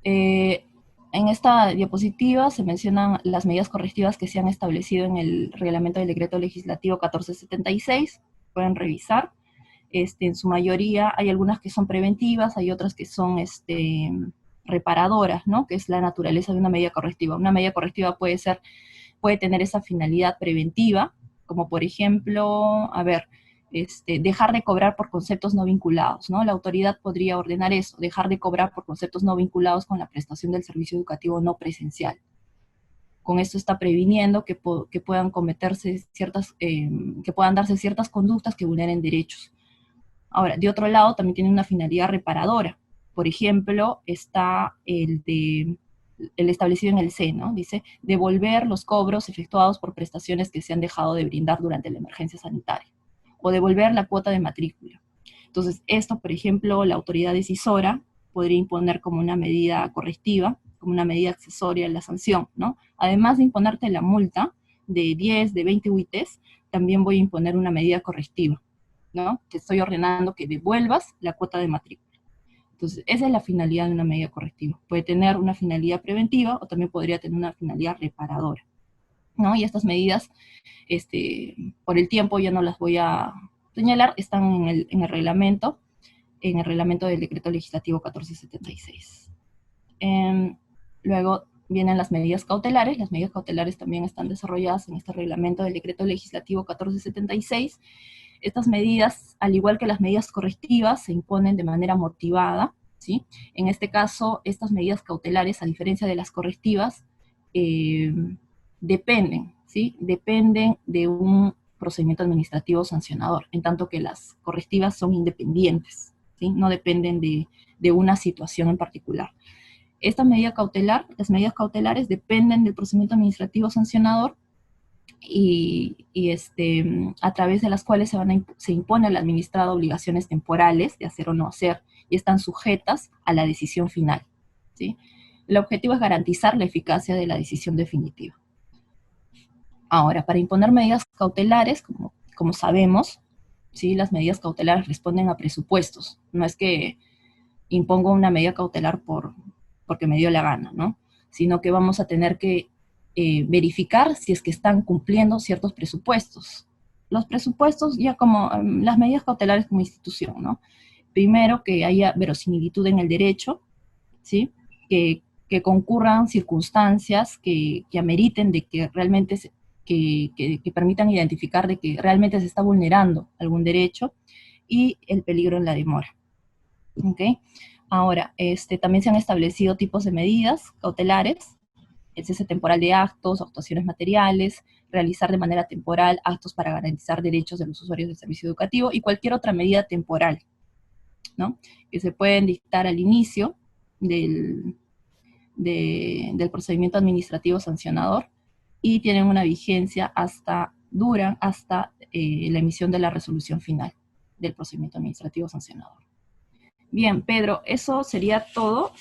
En esta diapositiva se mencionan las medidas correctivas que se han establecido en el reglamento del decreto legislativo 1476, pueden revisar. En su mayoría hay algunas que son preventivas, hay otras que son reparadoras, ¿no? Que es la naturaleza de una medida correctiva. Una medida correctiva puede tener esa finalidad preventiva, como por ejemplo, dejar de cobrar por conceptos no vinculados, ¿no? La autoridad podría ordenar eso, dejar de cobrar por conceptos no vinculados con la prestación del servicio educativo no presencial. Con esto está previniendo que puedan cometerse que puedan darse ciertas conductas que vulneren derechos. Ahora, de otro lado, también tiene una finalidad reparadora. Por ejemplo, está el establecido en el C, ¿no? Dice, devolver los cobros efectuados por prestaciones que se han dejado de brindar durante la emergencia sanitaria, o devolver la cuota de matrícula. Entonces, esto, por ejemplo, la autoridad decisora podría imponer como una medida correctiva, como una medida accesoria a la sanción, ¿no? Además de imponerte la multa de 10, de 20 UITs, también voy a imponer una medida correctiva, ¿no? Te estoy ordenando que devuelvas la cuota de matrícula. Entonces, esa es la finalidad de una medida correctiva. Puede tener una finalidad preventiva o también podría tener una finalidad reparadora, ¿no? Y estas medidas, por el tiempo ya no las voy a señalar, están en el reglamento del decreto legislativo 1476. Luego vienen las medidas cautelares. Las medidas cautelares también están desarrolladas en este reglamento del decreto legislativo 1476. Estas medidas, al igual que las medidas correctivas, se imponen de manera motivada, ¿sí? En este caso, estas medidas cautelares, a diferencia de las correctivas, dependen, ¿sí? Dependen de un procedimiento administrativo sancionador, en tanto que las correctivas son independientes, ¿sí? No dependen de una situación en particular. Esta medida cautelar, las medidas cautelares dependen del procedimiento administrativo sancionador y a través de las cuales se impone al administrado obligaciones temporales de hacer o no hacer y están sujetas a la decisión final, ¿sí? El objetivo es garantizar la eficacia de la decisión definitiva. Ahora, para imponer medidas cautelares, como sabemos, ¿sí? Las medidas cautelares responden a presupuestos. No es que impongo una medida cautelar porque me dio la gana, ¿no? Sino que vamos a tener que verificar si es que están cumpliendo ciertos presupuestos. Los presupuestos, ya como las medidas cautelares como institución, ¿no? Primero, que haya verosimilitud en el derecho, ¿sí? Que concurran circunstancias que ameriten de que realmente que permitan identificar de que realmente se está vulnerando algún derecho y el peligro en la demora. ¿Ok? Ahora, también se han establecido tipos de medidas cautelares, el cese temporal de actos, actuaciones materiales, realizar de manera temporal actos para garantizar derechos de los usuarios del servicio educativo y cualquier otra medida temporal, ¿no? Que se pueden dictar al inicio del procedimiento administrativo sancionador y tienen una vigencia duran hasta la emisión de la resolución final del procedimiento administrativo sancionador. Bien, Pedro, eso sería todo,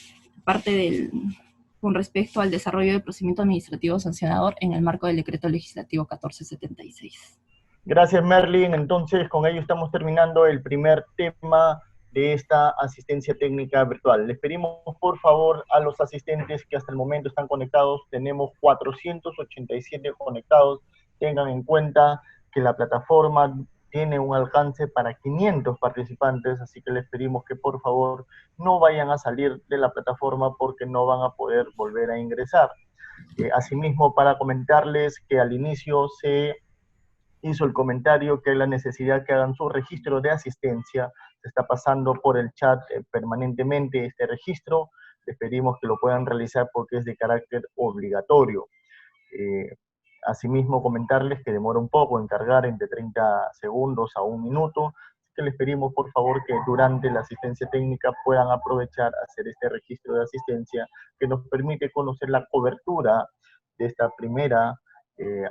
con respecto al desarrollo del procedimiento administrativo sancionador en el marco del decreto legislativo 1476. Gracias, Merlin. Entonces, con ello estamos terminando el primer tema de esta asistencia técnica virtual. Les pedimos por favor a los asistentes que hasta el momento están conectados, tenemos 487 conectados, tengan en cuenta que la plataforma tiene un alcance para 500 participantes, así que les pedimos que por favor no vayan a salir de la plataforma porque no van a poder volver a ingresar. Asimismo, para comentarles que al inicio se hizo el comentario que hay la necesidad que hagan su registro de asistencia, se está pasando por el chat permanentemente este registro, les pedimos que lo puedan realizar porque es de carácter obligatorio. Asimismo, comentarles que demora un poco en cargar, entre 30 segundos a 1 minuto, que les pedimos por favor que durante la asistencia técnica puedan aprovechar hacer este registro de asistencia que nos permite conocer la cobertura de esta primera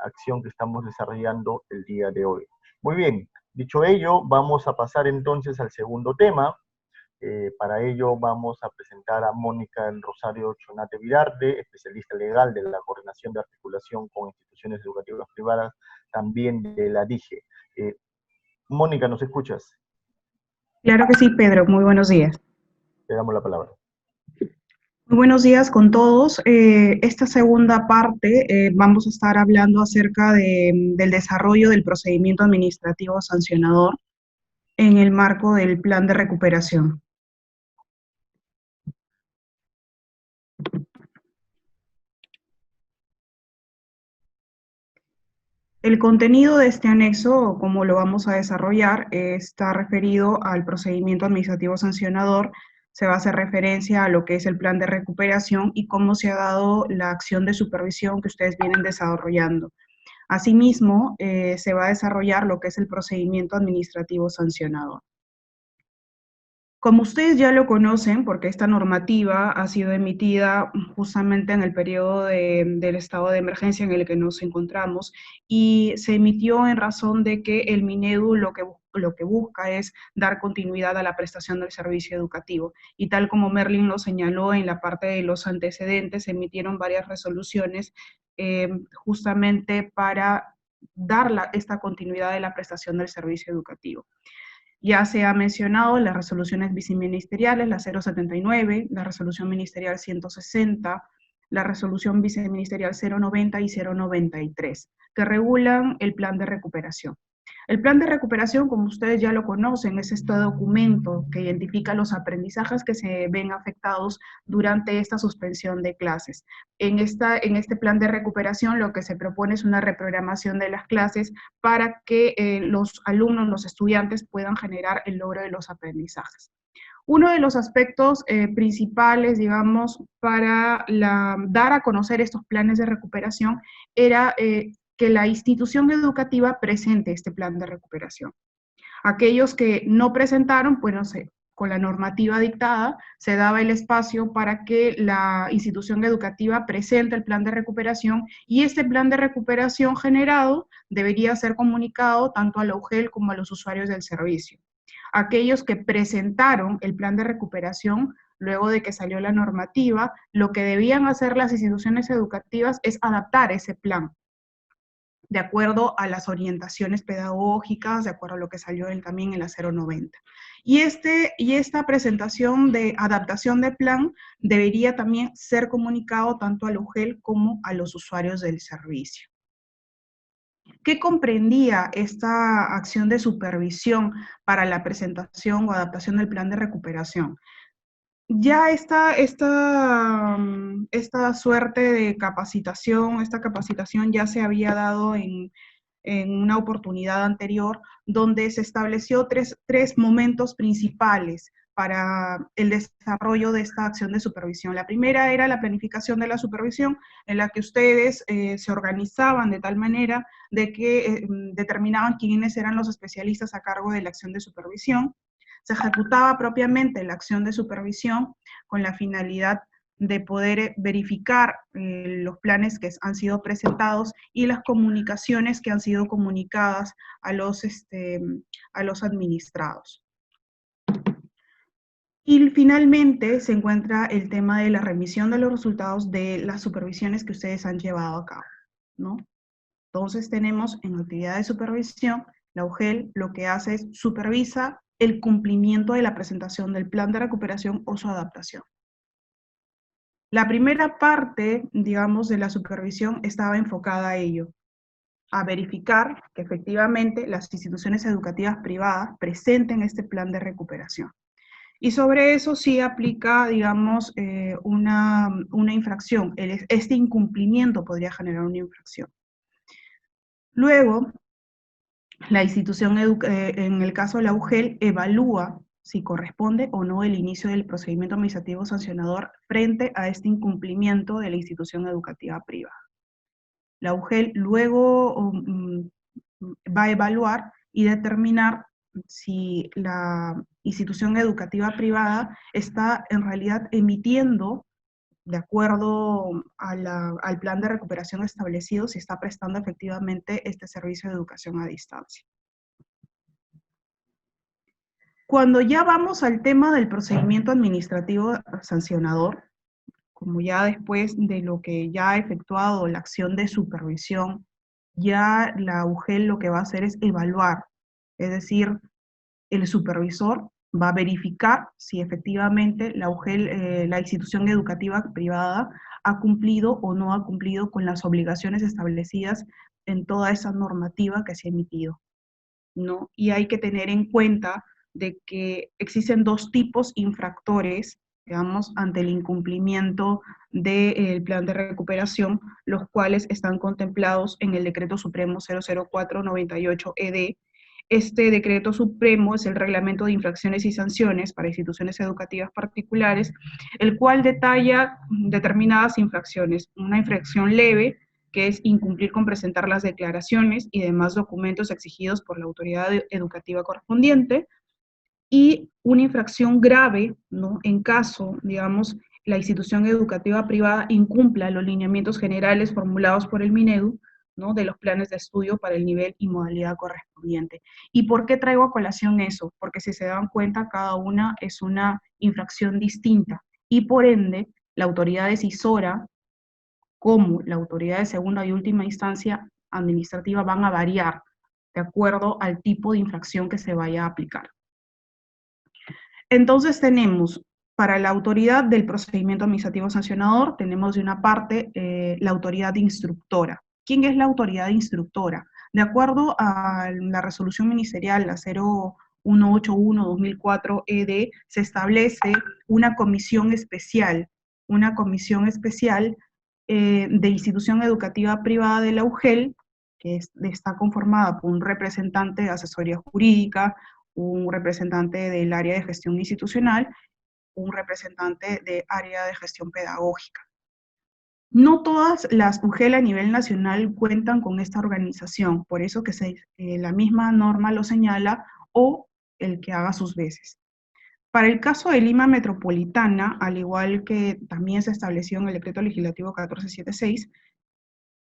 acción que estamos desarrollando el día de hoy. Muy bien, dicho ello, vamos a pasar entonces al segundo tema. Para ello vamos a presentar a Mónica del Rosario Chonate Virarde, especialista legal de la Coordinación de Articulación con Instituciones Educativas Privadas, también de la DIGE. Mónica, ¿nos escuchas? Claro que sí, Pedro. Muy buenos días. Te damos la palabra. Muy buenos días con todos. Esta segunda parte vamos a estar hablando acerca del desarrollo del procedimiento administrativo sancionador en el marco del plan de recuperación. El contenido de este anexo, como lo vamos a desarrollar, está referido al procedimiento administrativo sancionador. Se va a hacer referencia a lo que es el plan de recuperación y cómo se ha dado la acción de supervisión que ustedes vienen desarrollando. Asimismo, se va a desarrollar lo que es el procedimiento administrativo sancionador. Como ustedes ya lo conocen, porque esta normativa ha sido emitida justamente en el periodo del estado de emergencia en el que nos encontramos, y se emitió en razón de que el Minedu lo que busca es dar continuidad a la prestación del servicio educativo. Y tal como Merlin lo señaló en la parte de los antecedentes, se emitieron varias resoluciones justamente para dar esta continuidad de la prestación del servicio educativo. Ya se ha mencionado las resoluciones viceministeriales, la 079, la resolución ministerial 160, la resolución viceministerial 090 y 093, que regulan el plan de recuperación. El plan de recuperación, como ustedes ya lo conocen, es este documento que identifica los aprendizajes que se ven afectados durante esta suspensión de clases. En este plan de recuperación lo que se propone es una reprogramación de las clases para que los alumnos, los estudiantes puedan generar el logro de los aprendizajes. Uno de los aspectos principales, digamos, para dar a conocer estos planes de recuperación era que la institución educativa presente este plan de recuperación. Aquellos que no presentaron, bueno, con la normativa dictada, se daba el espacio para que la institución educativa presente el plan de recuperación, y este plan de recuperación generado debería ser comunicado tanto a la UGEL como a los usuarios del servicio. Aquellos que presentaron el plan de recuperación, luego de que salió la normativa, lo que debían hacer las instituciones educativas es adaptar ese plan de acuerdo a las orientaciones pedagógicas, de acuerdo a lo que salió también en la 090. Y esta presentación de adaptación de plan debería también ser comunicado tanto a la UGEL como a los usuarios del servicio. ¿Qué comprendía esta acción de supervisión para la presentación o adaptación del plan de recuperación? Ya esta suerte de capacitación, esta capacitación ya se había dado en una oportunidad anterior, donde se estableció tres momentos principales para el desarrollo de esta acción de supervisión. La primera era la planificación de la supervisión, en la que ustedes se organizaban de tal manera de que determinaban quiénes eran los especialistas a cargo de la acción de supervisión. Se ejecutaba propiamente la acción de supervisión con la finalidad de poder verificar los planes que han sido presentados y las comunicaciones que han sido comunicadas a los administrados. Y finalmente se encuentra el tema de la remisión de los resultados de las supervisiones que ustedes han llevado a cabo, ¿no? Entonces tenemos en actividad de supervisión, la UGEL lo que hace es supervisa el cumplimiento de la presentación del plan de recuperación o su adaptación. La primera parte, digamos, de la supervisión estaba enfocada a ello, a verificar que efectivamente las instituciones educativas privadas presenten este plan de recuperación. Y sobre eso sí aplica, digamos, una infracción. Este incumplimiento podría generar una infracción. Luego, la institución, en el caso de la UGEL, evalúa si corresponde o no el inicio del procedimiento administrativo sancionador frente a este incumplimiento de la institución educativa privada. La UGEL luego va a evaluar y determinar si la institución educativa privada está en realidad emitiendo, de acuerdo al plan de recuperación establecido, si está prestando efectivamente este servicio de educación a distancia. Cuando ya vamos al tema del procedimiento administrativo sancionador, como ya después de lo que ya ha efectuado la acción de supervisión, ya la UGEL lo que va a hacer es evaluar, es decir, el supervisor va a verificar si efectivamente la UGEL, la institución educativa privada, ha cumplido o no ha cumplido con las obligaciones establecidas en toda esa normativa que se ha emitido, ¿no? Y hay que tener en cuenta de que existen dos tipos infractores, digamos, ante el incumplimiento del plan de recuperación, los cuales están contemplados en el Decreto Supremo 004/98/ED. Este decreto supremo es el Reglamento de Infracciones y Sanciones para Instituciones Educativas Particulares, el cual detalla determinadas infracciones. Una infracción leve, que es incumplir con presentar las declaraciones y demás documentos exigidos por la autoridad educativa correspondiente, y una infracción grave, ¿no?, en caso, digamos, la institución educativa privada incumpla los lineamientos generales formulados por el Minedu, ¿no?, de los planes de estudio para el nivel y modalidad correspondiente. ¿Y por qué traigo a colación eso? Porque si se dan cuenta, cada una es una infracción distinta, y por ende, la autoridad decisora, como la autoridad de segunda y última instancia administrativa, van a variar de acuerdo al tipo de infracción que se vaya a aplicar. Entonces tenemos, para la autoridad del procedimiento administrativo sancionador, tenemos de una parte la autoridad instructora. ¿Quién es la autoridad instructora? De acuerdo a la resolución ministerial, la 0181/2004/ED, se establece una comisión especial de institución educativa privada de la UGEL, que está conformada por un representante de asesoría jurídica, un representante del área de gestión institucional, un representante de área de gestión pedagógica. No todas las UGEL a nivel nacional cuentan con esta organización, por eso que la misma norma lo señala, o el que haga sus veces. Para el caso de Lima Metropolitana, al igual que también se estableció en el Decreto Legislativo 1476,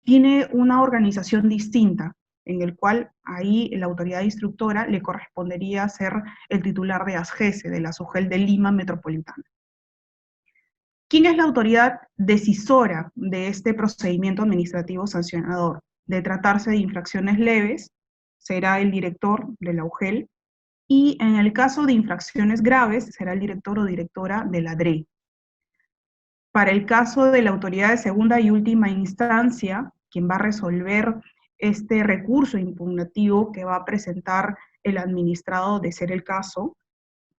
tiene una organización distinta, en el cual ahí la autoridad instructora le correspondería ser el titular de ASGESE, de la SUGEL de Lima Metropolitana. ¿Quién es la autoridad decisora de este procedimiento administrativo sancionador? De tratarse de infracciones leves, será el director de la UGEL, y en el caso de infracciones graves, será el director o directora de la DRE. Para el caso de la autoridad de segunda y última instancia, quien va a resolver este recurso impugnativo que va a presentar el administrado de ser el caso,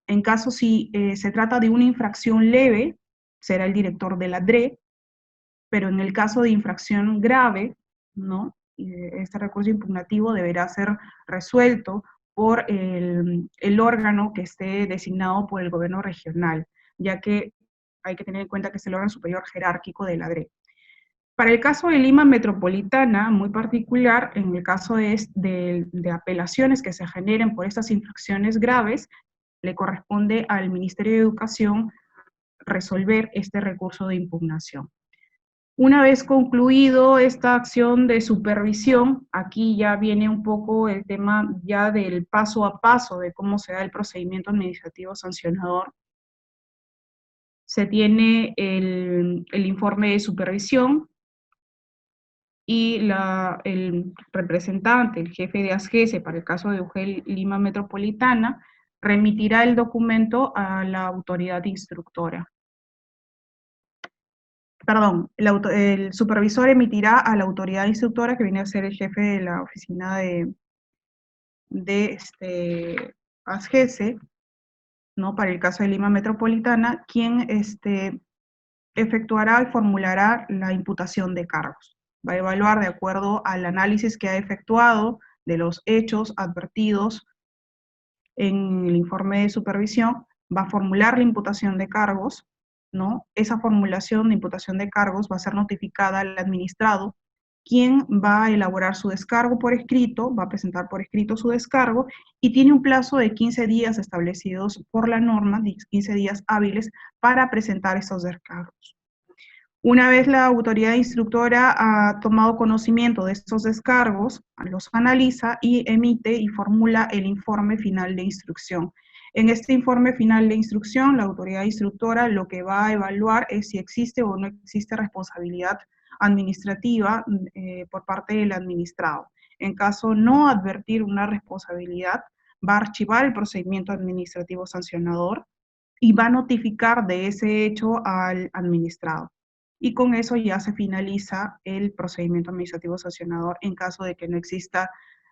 en caso si se trata de una infracción leve, será el director de la DRE, pero en el caso de infracción grave, ¿no?, este recurso impugnativo deberá ser resuelto por el órgano que esté designado por el gobierno regional, ya que hay que tener en cuenta que es el órgano superior jerárquico de la DRE. Para el caso de Lima Metropolitana, muy particular, en el caso de apelaciones que se generen por estas infracciones graves, le corresponde al Ministerio de Educación resolver este recurso de impugnación. Una vez concluido esta acción de supervisión, aquí ya viene un poco el tema ya del paso a paso de cómo se da el procedimiento administrativo sancionador. Se tiene el informe de supervisión y el representante, el jefe de ASGESE, para el caso de UGEL Lima Metropolitana, remitirá el documento a la autoridad instructora. Perdón, el supervisor emitirá a la autoridad instructora, que viene a ser el jefe de la oficina de ASGESE, ¿no? Para el caso de Lima Metropolitana, quien efectuará y formulará la imputación de cargos. Va a evaluar de acuerdo al análisis que ha efectuado de los hechos advertidos en el informe de supervisión, va a formular la imputación de cargos, ¿no? Esa formulación de imputación de cargos va a ser notificada al administrado, quien va a elaborar su descargo por escrito, va a presentar por escrito su descargo, y tiene un plazo de 15 días establecidos por la norma, 15 días hábiles, para presentar estos descargos. Una vez la autoridad instructora ha tomado conocimiento de estos descargos, los analiza y emite y formula el informe final de instrucción. En este informe final de instrucción, la autoridad instructora lo que va a evaluar es si existe o no existe responsabilidad administrativa por parte del administrado. En caso no advertir una responsabilidad, va a archivar el procedimiento administrativo sancionador y va a notificar de ese hecho al administrado. Y con eso ya se finaliza el procedimiento administrativo sancionador en caso de que no exista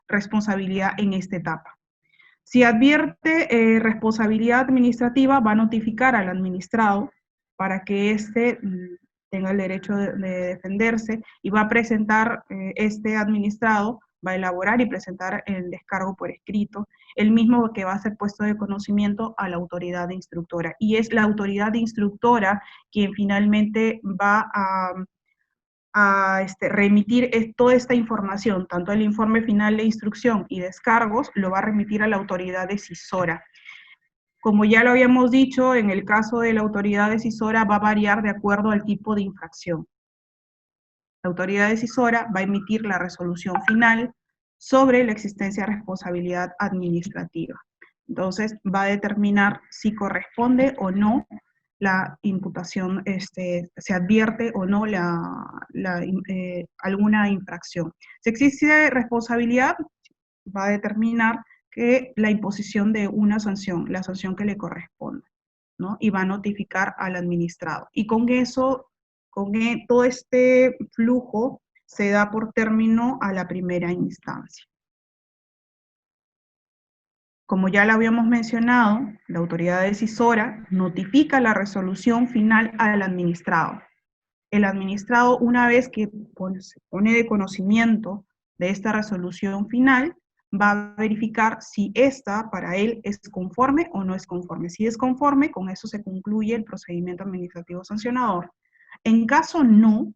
responsabilidad en esta etapa. Si advierte responsabilidad administrativa, va a notificar al administrado para que éste tenga el derecho de defenderse y va a presentar este administrado, va a elaborar y presentar el descargo por escrito, el mismo que va a ser puesto de conocimiento a la autoridad instructora. Y es la autoridad instructora quien finalmente va a remitir toda esta información, tanto el informe final de instrucción y descargos, lo va a remitir a la autoridad decisora. Como ya lo habíamos dicho, en el caso de la autoridad decisora va a variar de acuerdo al tipo de infracción. La autoridad decisora va a emitir la resolución final sobre la existencia de responsabilidad administrativa. Entonces, va a determinar si corresponde o no la imputación, se advierte o no alguna infracción. Si existe responsabilidad, va a determinar que la imposición de una sanción, la sanción que le corresponde, ¿no? Y va a notificar al administrado. Y con eso, todo este flujo se da por término a la primera instancia. Como ya lo habíamos mencionado, la autoridad decisora notifica la resolución final al administrado. El administrado, una vez que se pone de conocimiento de esta resolución final, va a verificar si esta para él es conforme o no es conforme. Si es conforme, con eso se concluye el procedimiento administrativo sancionador. En caso no,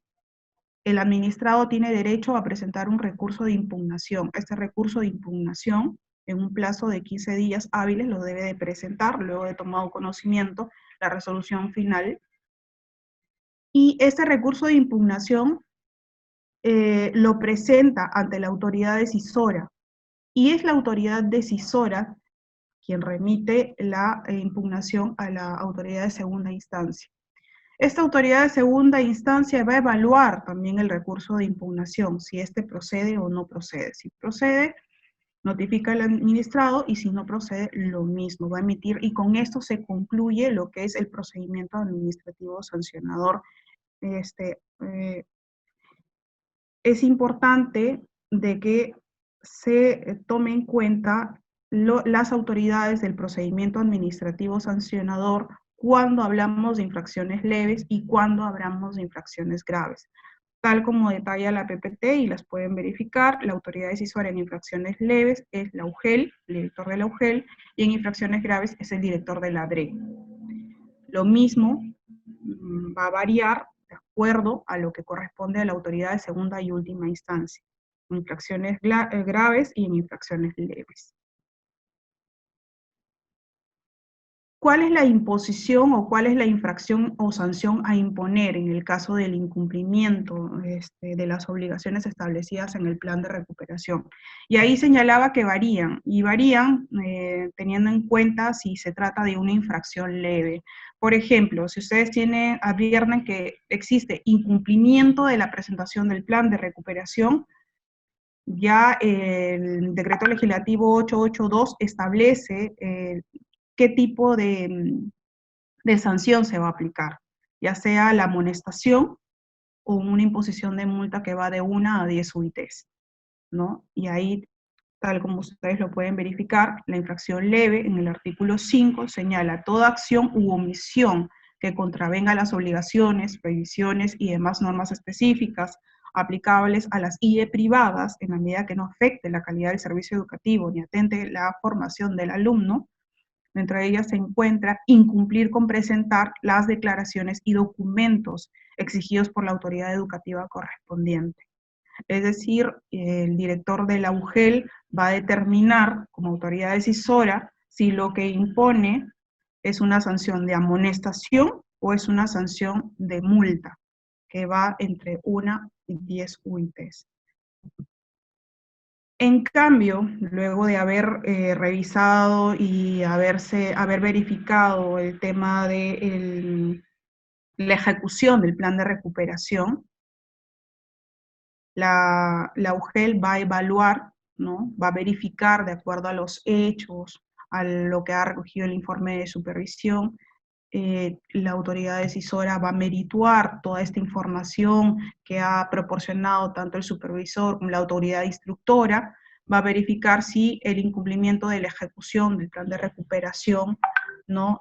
el administrado tiene derecho a presentar un recurso de impugnación. Este recurso de impugnación, en un plazo de 15 días hábiles, lo debe de presentar luego de tomado conocimiento la resolución final. Y este recurso de impugnación lo presenta ante la autoridad decisora. Y es la autoridad decisora quien remite la impugnación a la autoridad de segunda instancia. Esta autoridad de segunda instancia va a evaluar también el recurso de impugnación, si este procede o no procede. Si procede, notifica al administrado, y si no procede, lo mismo, va a emitir, y con esto se concluye lo que es el procedimiento administrativo sancionador. Es importante de que se tome en cuenta las autoridades del procedimiento administrativo sancionador cuando hablamos de infracciones leves y cuando hablamos de infracciones graves. Tal como detalla la PPT y las pueden verificar, la autoridad decisora en infracciones leves es la UGEL, el director de la UGEL, y en infracciones graves es el director de la DRE. Lo mismo va a variar de acuerdo a lo que corresponde a la autoridad de segunda y última instancia, en infracciones graves y en infracciones leves. ¿Cuál es la imposición o cuál es la infracción o sanción a imponer en el caso del incumplimiento de las obligaciones establecidas en el plan de recuperación? Y ahí señalaba que varían, y varían teniendo en cuenta si se trata de una infracción leve. Por ejemplo, si ustedes advierten que existe incumplimiento de la presentación del plan de recuperación, ya el decreto legislativo 882 establece qué tipo de sanción se va a aplicar, ya sea la amonestación o una imposición de multa que va de 1 a 10 UITs, ¿no? Y ahí, tal como ustedes lo pueden verificar, la infracción leve en el artículo 5 señala toda acción u omisión que contravenga las obligaciones, prohibiciones y demás normas específicas aplicables a las IE privadas en la medida que no afecte la calidad del servicio educativo ni atente la formación del alumno. Dentro de ellas se encuentra incumplir con presentar las declaraciones y documentos exigidos por la autoridad educativa correspondiente. Es decir, el director de la UGEL va a determinar como autoridad decisora si lo que impone es una sanción de amonestación o es una sanción de multa, que va entre 1 y 10 UITs. En cambio, luego de haber revisado y haber verificado el tema de la ejecución del plan de recuperación, la UGEL va a evaluar, ¿no? Va a verificar de acuerdo a los hechos, a lo que ha recogido el informe de supervisión. La autoridad decisora va a merituar toda esta información que ha proporcionado tanto el supervisor como la autoridad instructora, va a verificar si el incumplimiento de la ejecución del plan de recuperación, ¿no?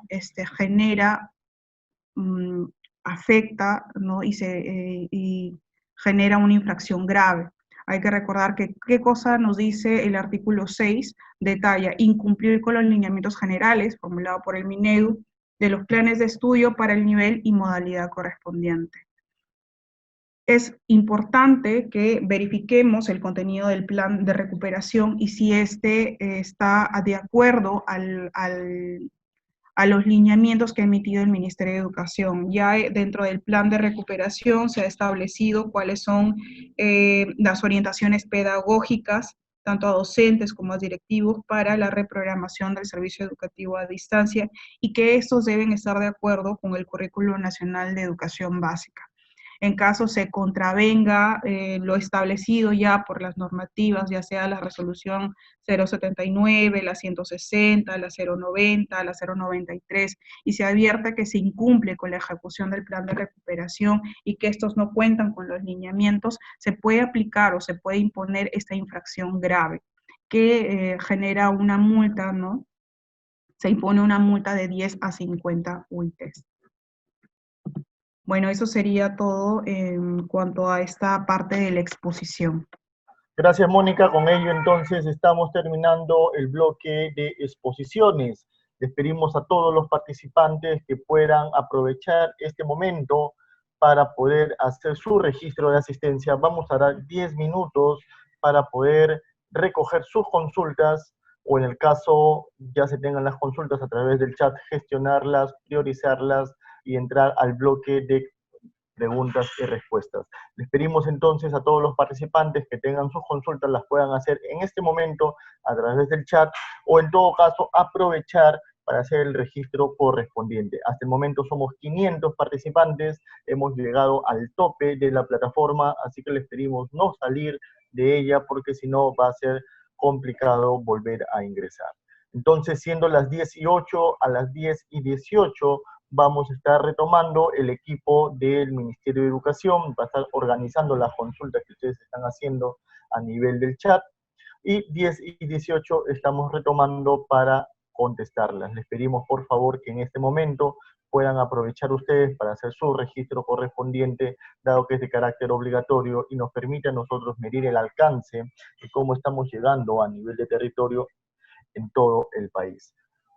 Genera, afecta, ¿no? Y genera una infracción grave. Hay que recordar que qué cosa nos dice el artículo 6, detalla incumplir con los lineamientos generales formulado por el Minedu de los planes de estudio para el nivel y modalidad correspondiente. Es importante que verifiquemos el contenido del plan de recuperación y si este está de acuerdo a los lineamientos que ha emitido el Ministerio de Educación. Ya dentro del plan de recuperación se ha establecido cuáles son las orientaciones pedagógicas, tanto a docentes como a directivos, para la reprogramación del servicio educativo a distancia y que estos deben estar de acuerdo con el Currículo Nacional de Educación Básica. En caso se contravenga lo establecido ya por las normativas, ya sea la resolución 079, la 160, la 090, la 093, y se advierte que se incumple con la ejecución del plan de recuperación y que estos no cuentan con los lineamientos, se puede aplicar o se puede imponer esta infracción grave que genera una multa, ¿no? Se impone una multa de 10 a 50 UITs. Bueno, eso sería todo en cuanto a esta parte de la exposición. Gracias, Mónica. Con ello, entonces, estamos terminando el bloque de exposiciones. Les pedimos a todos los participantes que puedan aprovechar este momento para poder hacer su registro de asistencia. Vamos a dar 10 minutos para poder recoger sus consultas o, en el caso ya se tengan las consultas a través del chat, gestionarlas, priorizarlas y entrar al bloque de preguntas y respuestas. Les pedimos entonces a todos los participantes que tengan sus consultas, las puedan hacer en este momento a través del chat o, en todo caso, aprovechar para hacer el registro correspondiente. Hasta el momento somos 500 participantes, hemos llegado al tope de la plataforma, así que les pedimos no salir de ella porque si no va a ser complicado volver a ingresar. Entonces, siendo las 10:08, a las 10:18, vamos a estar retomando el equipo del Ministerio de Educación, va a estar organizando las consultas que ustedes están haciendo a nivel del chat, y 10:18 estamos retomando para contestarlas. Les pedimos, por favor, que en este momento puedan aprovechar ustedes para hacer su registro correspondiente, dado que es de carácter obligatorio y nos permite a nosotros medir el alcance de cómo estamos llegando a nivel de territorio en todo el país.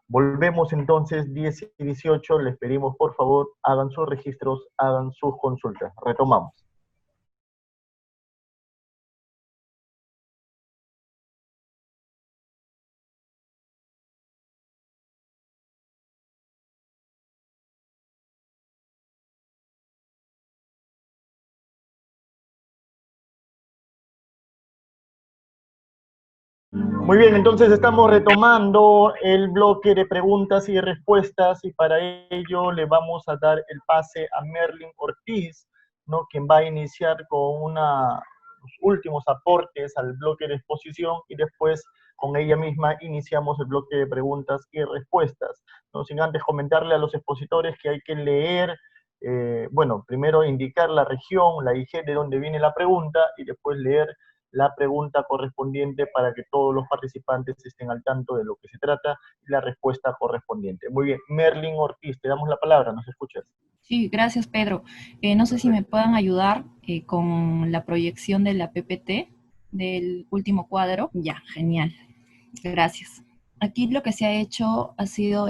Volvemos entonces 10:18, les pedimos por favor hagan sus registros, hagan sus consultas. Retomamos. Muy bien, entonces estamos retomando el bloque de preguntas y respuestas y para ello le vamos a dar el pase a Merlin Ortiz, ¿no? Quien va a iniciar con los últimos aportes al bloque de exposición y después con ella misma iniciamos el bloque de preguntas y respuestas. No sin antes comentarle a los expositores que hay que leer, bueno, primero indicar la región, la IG de donde viene la pregunta, y después leer la pregunta correspondiente para que todos los participantes estén al tanto de lo que se trata y la respuesta correspondiente. Muy bien, Merlin Ortiz, te damos la palabra, ¿nos escuchas? Sí, gracias, Pedro. No sé si me puedan ayudar con la proyección de la PPT del último cuadro. Ya, genial. Gracias. Aquí lo que se ha hecho ha sido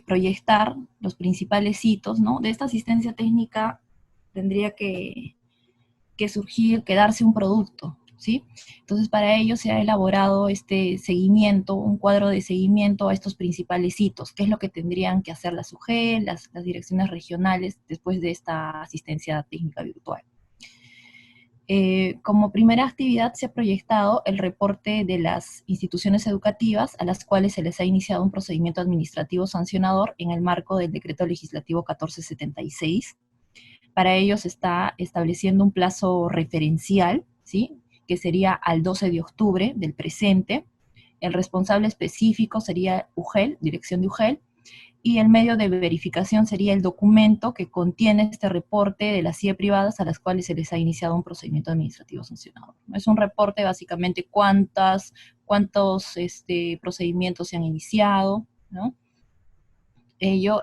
proyectar los principales hitos, ¿no? De esta asistencia técnica tendría que surgir, que darse un producto, ¿sí? Entonces, para ello se ha elaborado este seguimiento, un cuadro de seguimiento a estos principales hitos, qué es lo que tendrían que hacer las UG, las direcciones regionales después de esta asistencia técnica virtual. Como primera actividad se ha proyectado el reporte de las instituciones educativas a las cuales se les ha iniciado un procedimiento administrativo sancionador en el marco del Decreto Legislativo 1476. Para ello se está estableciendo un plazo referencial, ¿sí?, que sería al 12 de octubre del presente. El responsable específico sería UGEL, dirección de UGEL, y el medio de verificación sería el documento que contiene este reporte de las CIE privadas a las cuales se les ha iniciado un procedimiento administrativo sancionador. Es un reporte básicamente cuántos procedimientos se han iniciado, ¿no? Ello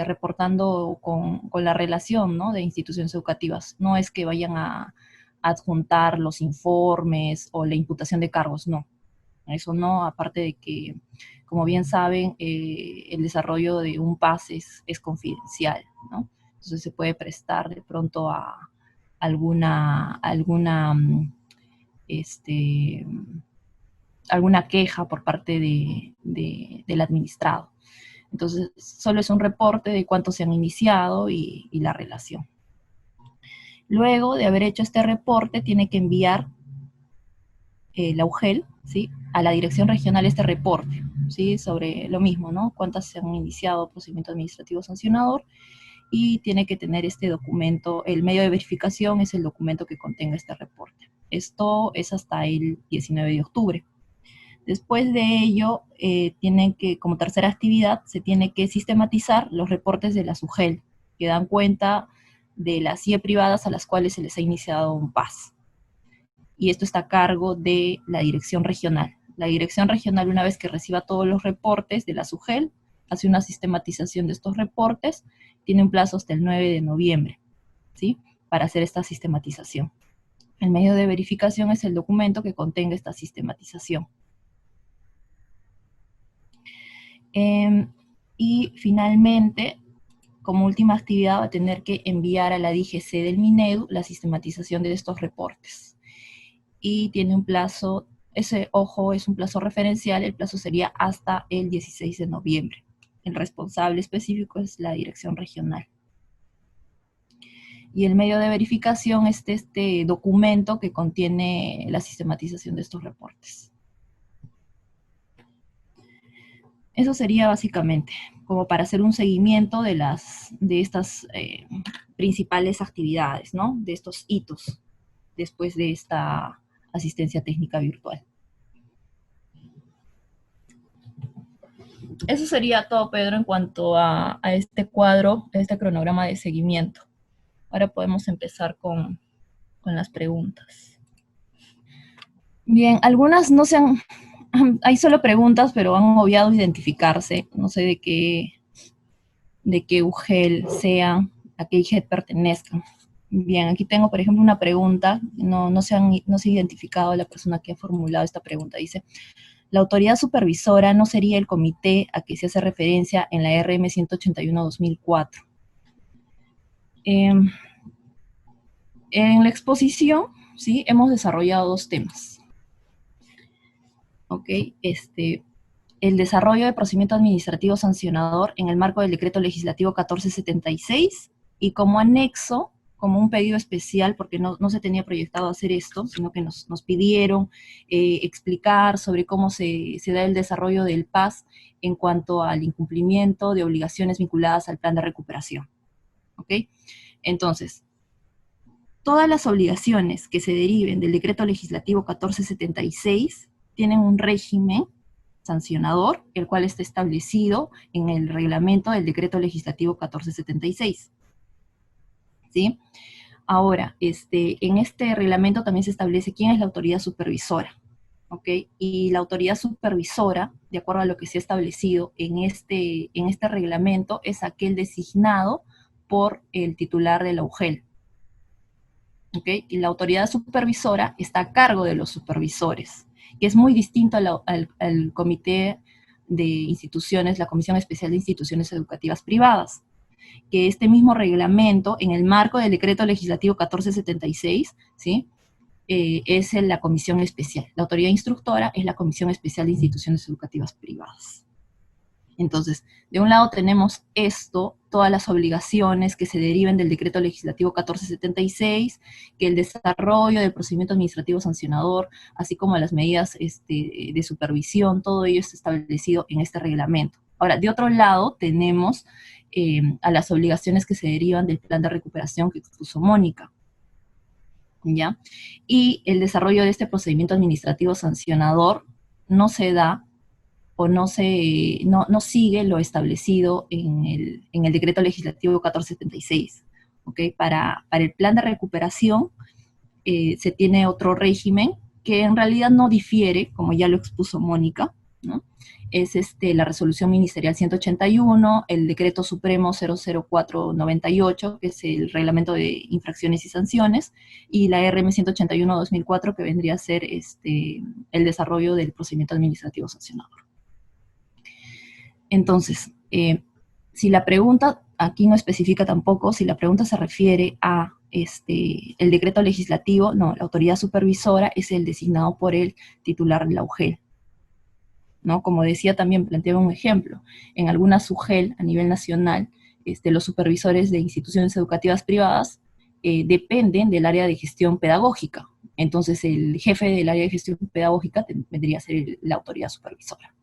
reportando con la relación, ¿no?, de instituciones educativas. No es que vayan a adjuntar los informes o la imputación de cargos, no. Eso no, aparte de que, como bien saben, el desarrollo de un PAS es confidencial, ¿no? Entonces se puede prestar de pronto a alguna queja por parte del administrado. Entonces, solo es un reporte de cuántos se han iniciado y la relación. Luego de haber hecho este reporte, tiene que enviar la UGEL, ¿sí?, a la dirección regional este reporte, ¿sí?, sobre lo mismo, ¿no?, cuántas se han iniciado procedimiento administrativo sancionador, y tiene que tener este documento. El medio de verificación es el documento que contenga este reporte. Esto es hasta el 19 de octubre. Después de ello, como tercera actividad, se tiene que sistematizar los reportes de la UGEL, que dan cuenta de las CIE privadas a las cuales se les ha iniciado un PAS. Y esto está a cargo de la dirección regional. La dirección regional, una vez que reciba todos los reportes de la UGEL, hace una sistematización de estos reportes, tiene un plazo hasta el 9 de noviembre, ¿sí?, para hacer esta sistematización. El medio de verificación es el documento que contenga esta sistematización. Y finalmente, como última actividad, va a tener que enviar a la DGC del Minedu la sistematización de estos reportes. Y tiene un plazo, ojo, es un plazo referencial, el plazo sería hasta el 16 de noviembre. El responsable específico es la dirección regional. Y el medio de verificación es este documento que contiene la sistematización de estos reportes. Eso sería básicamente como para hacer un seguimiento de estas principales actividades, ¿no?, de estos hitos después de esta asistencia técnica virtual. Eso sería todo, Pedro, en cuanto a este cuadro, a este cronograma de seguimiento. Ahora podemos empezar con las preguntas. Bien, algunas no se han... Hay solo preguntas, pero han obviado identificarse. No sé de qué UGEL sea, a qué IGED pertenezcan. Bien, aquí tengo, por ejemplo, una pregunta. No se ha identificado la persona que ha formulado esta pregunta. Dice, ¿la autoridad supervisora no sería el comité a que se hace referencia en la RM 181-2004? En la exposición, ¿sí?, hemos desarrollado dos temas. ¿Ok? El desarrollo de procedimiento administrativo sancionador en el marco del Decreto Legislativo 1476, y como anexo, como un pedido especial, porque no se tenía proyectado hacer esto, sino que nos pidieron explicar sobre cómo se da el desarrollo del PAS en cuanto al incumplimiento de obligaciones vinculadas al plan de recuperación. ¿Ok? Entonces, todas las obligaciones que se deriven del Decreto Legislativo 1476 tienen un régimen sancionador, el cual está establecido en el reglamento del decreto legislativo 1476. ¿Sí? Ahora, en este reglamento también se establece quién es la autoridad supervisora, ¿ok? Y la autoridad supervisora, de acuerdo a lo que se ha establecido en este reglamento, es aquel designado por el titular de la UGEL, ¿ok? Y la autoridad supervisora está a cargo de los supervisores, que es muy distinto al comité de instituciones, la Comisión Especial de Instituciones Educativas Privadas, que este mismo reglamento, en el marco del decreto legislativo 1476, ¿sí? Es la comisión especial. La autoridad instructora es la Comisión Especial de Instituciones Educativas Privadas. Entonces, de un lado tenemos esto, todas las obligaciones que se deriven del decreto legislativo 1476, que el desarrollo del procedimiento administrativo sancionador, así como las medidas de supervisión, todo ello está establecido en este reglamento. Ahora, de otro lado tenemos a las obligaciones que se derivan del plan de recuperación que expuso Mónica, ¿ya? Y el desarrollo de este procedimiento administrativo sancionador no se da o no sigue lo establecido en el decreto legislativo 1476. ¿Okay? Para el plan de recuperación se tiene otro régimen que en realidad no difiere, como ya lo expuso Mónica, ¿no? Es la resolución ministerial 181, el decreto supremo 00498, que es el reglamento de infracciones y sanciones, y la RM 181-2004, que vendría a ser el desarrollo del procedimiento administrativo sancionador. Entonces, si la pregunta, aquí no especifica tampoco, si la pregunta se refiere a el decreto legislativo, no, la autoridad supervisora es el designado por el titular de la UGEL, ¿no? Como decía, también planteaba un ejemplo, en algunas UGEL a nivel nacional, los supervisores de instituciones educativas privadas dependen del área de gestión pedagógica. Entonces, el jefe del área de gestión pedagógica vendría a ser la autoridad supervisora,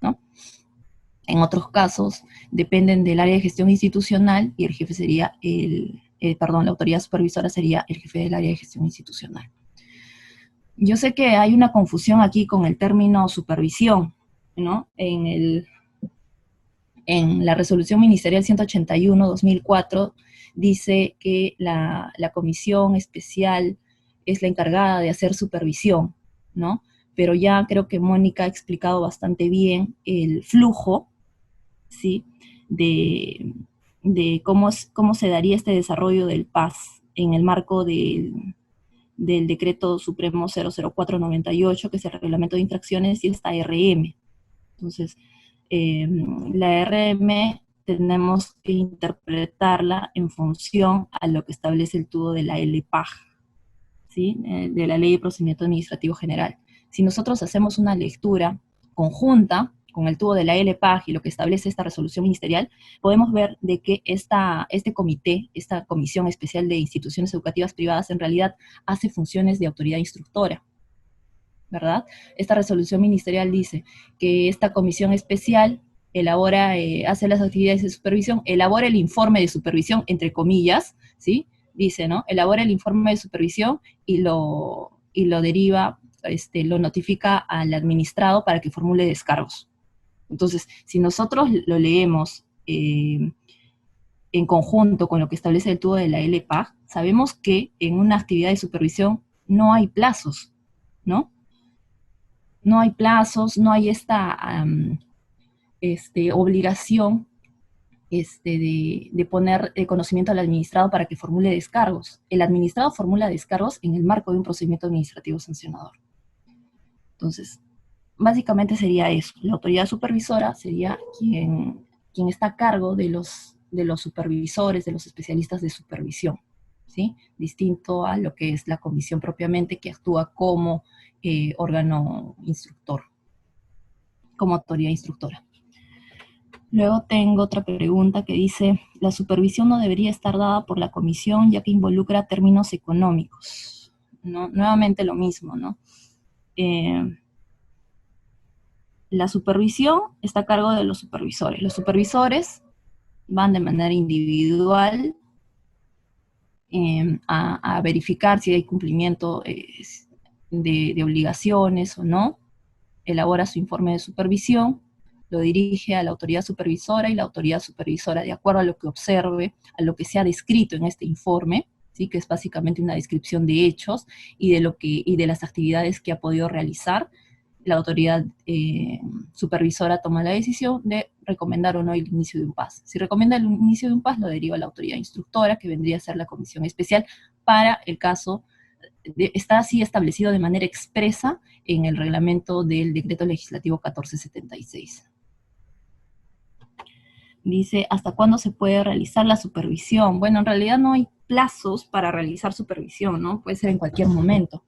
¿no? En otros casos, dependen del área de gestión institucional y el jefe sería la autoridad supervisora sería el jefe del área de gestión institucional. Yo sé que hay una confusión aquí con el término supervisión, ¿no? En la resolución ministerial 181-2004 dice que la comisión especial es la encargada de hacer supervisión, ¿no? Pero ya creo que Mónica ha explicado bastante bien el flujo, ¿sí? De cómo se daría este desarrollo del PAS en el marco del decreto supremo 00498, que es el reglamento de infracciones, y esta RM. Entonces, la RM tenemos que interpretarla en función a lo que establece el tubo de la LPAG, ¿sí? De la Ley de Procedimiento Administrativo General. Si nosotros hacemos una lectura conjunta con el tubo de la LPAG y lo que establece esta resolución ministerial, podemos ver de que este comité, esta Comisión Especial de Instituciones Educativas Privadas, en realidad hace funciones de autoridad instructora, ¿verdad? Esta resolución ministerial dice que esta comisión especial elabora, hace las actividades de supervisión, elabora el informe de supervisión, entre comillas, ¿sí? Dice, ¿no? Elabora el informe de supervisión y lo deriva, lo notifica al administrado para que formule descargos. Entonces, si nosotros lo leemos en conjunto con lo que establece el tubo de la LPAG, sabemos que en una actividad de supervisión no hay plazos, ¿no? No hay plazos, no hay esta obligación de poner el conocimiento al administrado para que formule descargos. El administrado formula descargos en el marco de un procedimiento administrativo sancionador. Entonces, básicamente sería eso. La autoridad supervisora sería quien está a cargo de los supervisores, de los especialistas de supervisión, ¿sí? Distinto a lo que es la comisión propiamente, que actúa como órgano instructor, como autoridad instructora. Luego tengo otra pregunta que dice, la supervisión no debería estar dada por la comisión ya que involucra términos económicos, ¿no? Nuevamente lo mismo, ¿no? La supervisión está a cargo de los supervisores. Los supervisores van de manera individual a verificar si hay cumplimiento de obligaciones o no, elabora su informe de supervisión, lo dirige a la autoridad supervisora y la autoridad supervisora, de acuerdo a lo que observe, a lo que se ha descrito en este informe, ¿sí? Que es básicamente una descripción de hechos y de las actividades que ha podido realizar, la autoridad supervisora toma la decisión de recomendar o no el inicio de un PAS. Si recomienda el inicio de un PAS, lo deriva a la autoridad instructora, que vendría a ser la comisión especial para el caso. Está así establecido de manera expresa en el reglamento del Decreto Legislativo 1476. Dice, ¿hasta cuándo se puede realizar la supervisión? Bueno, en realidad no hay plazos para realizar supervisión, ¿no? Puede ser en cualquier momento.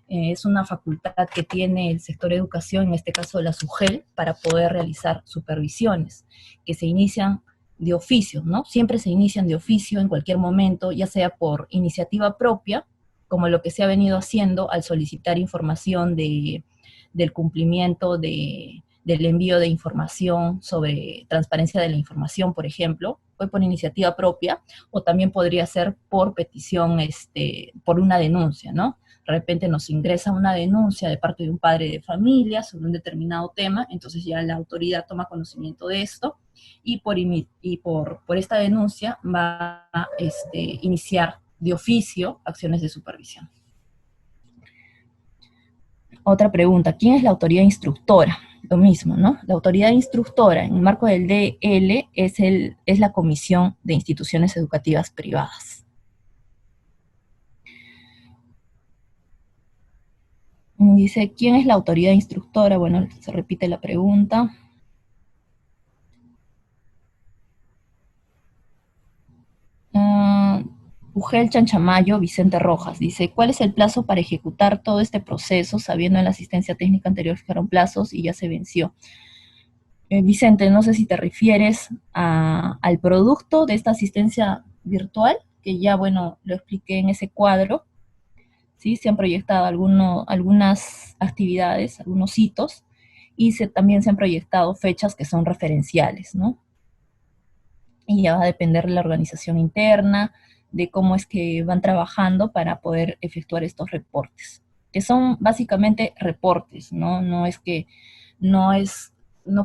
Es una facultad que tiene el sector educación, en este caso la SUGEL, para poder realizar supervisiones, que se inician de oficio, ¿no? Siempre se inician de oficio en cualquier momento, ya sea por iniciativa propia, como lo que se ha venido haciendo al solicitar información del cumplimiento del envío de información sobre transparencia de la información, por ejemplo, fue por iniciativa propia, o también podría ser por petición, por una denuncia, ¿no? De repente nos ingresa una denuncia de parte de un padre de familia sobre un determinado tema, entonces ya la autoridad toma conocimiento de esto, y por esta denuncia va a iniciar de oficio acciones de supervisión. Otra pregunta, ¿quién es la autoridad instructora? Lo mismo, ¿no? La autoridad instructora en el marco del DL es la Comisión de Instituciones Educativas Privadas. Dice, ¿quién es la autoridad instructora? Bueno, se repite la pregunta. Ugel Chanchamayo, Vicente Rojas, dice, ¿cuál es el plazo para ejecutar todo este proceso, sabiendo en la asistencia técnica anterior fijaron plazos y ya se venció? Vicente, no sé si te refieres al producto de esta asistencia virtual, que ya, bueno, lo expliqué en ese cuadro, ¿sí? Se han proyectado algunas actividades, algunos hitos, y también se han proyectado fechas que son referenciales, ¿no? Y ya va a depender de la organización interna, de cómo es que van trabajando para poder efectuar estos reportes, que son básicamente reportes, ¿no? No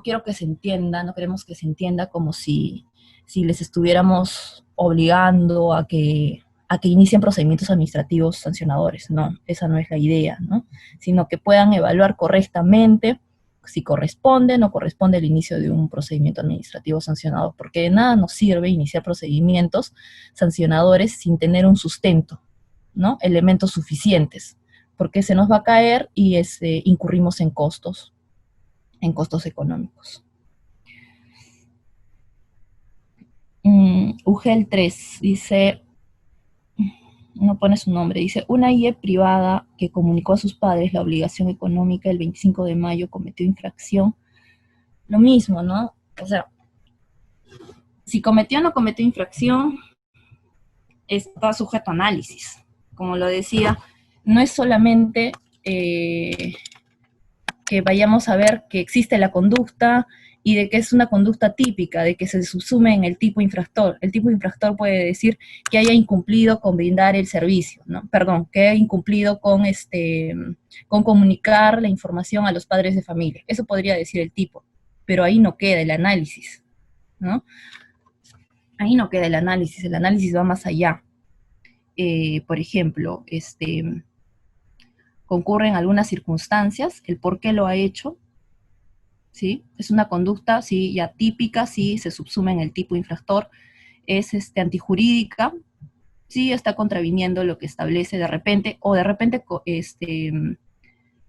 quiero que se entienda, no queremos que se entienda como si les estuviéramos obligando a que inicien procedimientos administrativos sancionadores. No, esa no es la idea, ¿no? Sino que puedan evaluar correctamente si corresponde o no corresponde el inicio de un procedimiento administrativo sancionador, porque de nada nos sirve iniciar procedimientos sancionadores sin tener un sustento, ¿no? Elementos suficientes, porque se nos va a caer y incurrimos en costos económicos. UGEL 3 dice, no pone su nombre, dice, una IE privada que comunicó a sus padres la obligación económica el 25 de mayo cometió infracción. Lo mismo, ¿no? O sea, si cometió o no cometió infracción, está sujeto a análisis. Como lo decía, no es solamente que vayamos a ver que existe la conducta y de que es una conducta típica, de que se subsume en el tipo infractor. El tipo infractor puede decir que haya incumplido con brindar el servicio, ¿no? Perdón, que haya incumplido con comunicar la información a los padres de familia. Eso podría decir el tipo, pero ahí no queda el análisis, ¿no? Ahí no queda el análisis va más allá. Por ejemplo, concurren algunas circunstancias, el por qué lo ha hecho, ¿sí? Es una conducta, sí, ya típica, sí, se subsume en el tipo infractor, es antijurídica, sí está contraviniendo lo que establece de repente, o de repente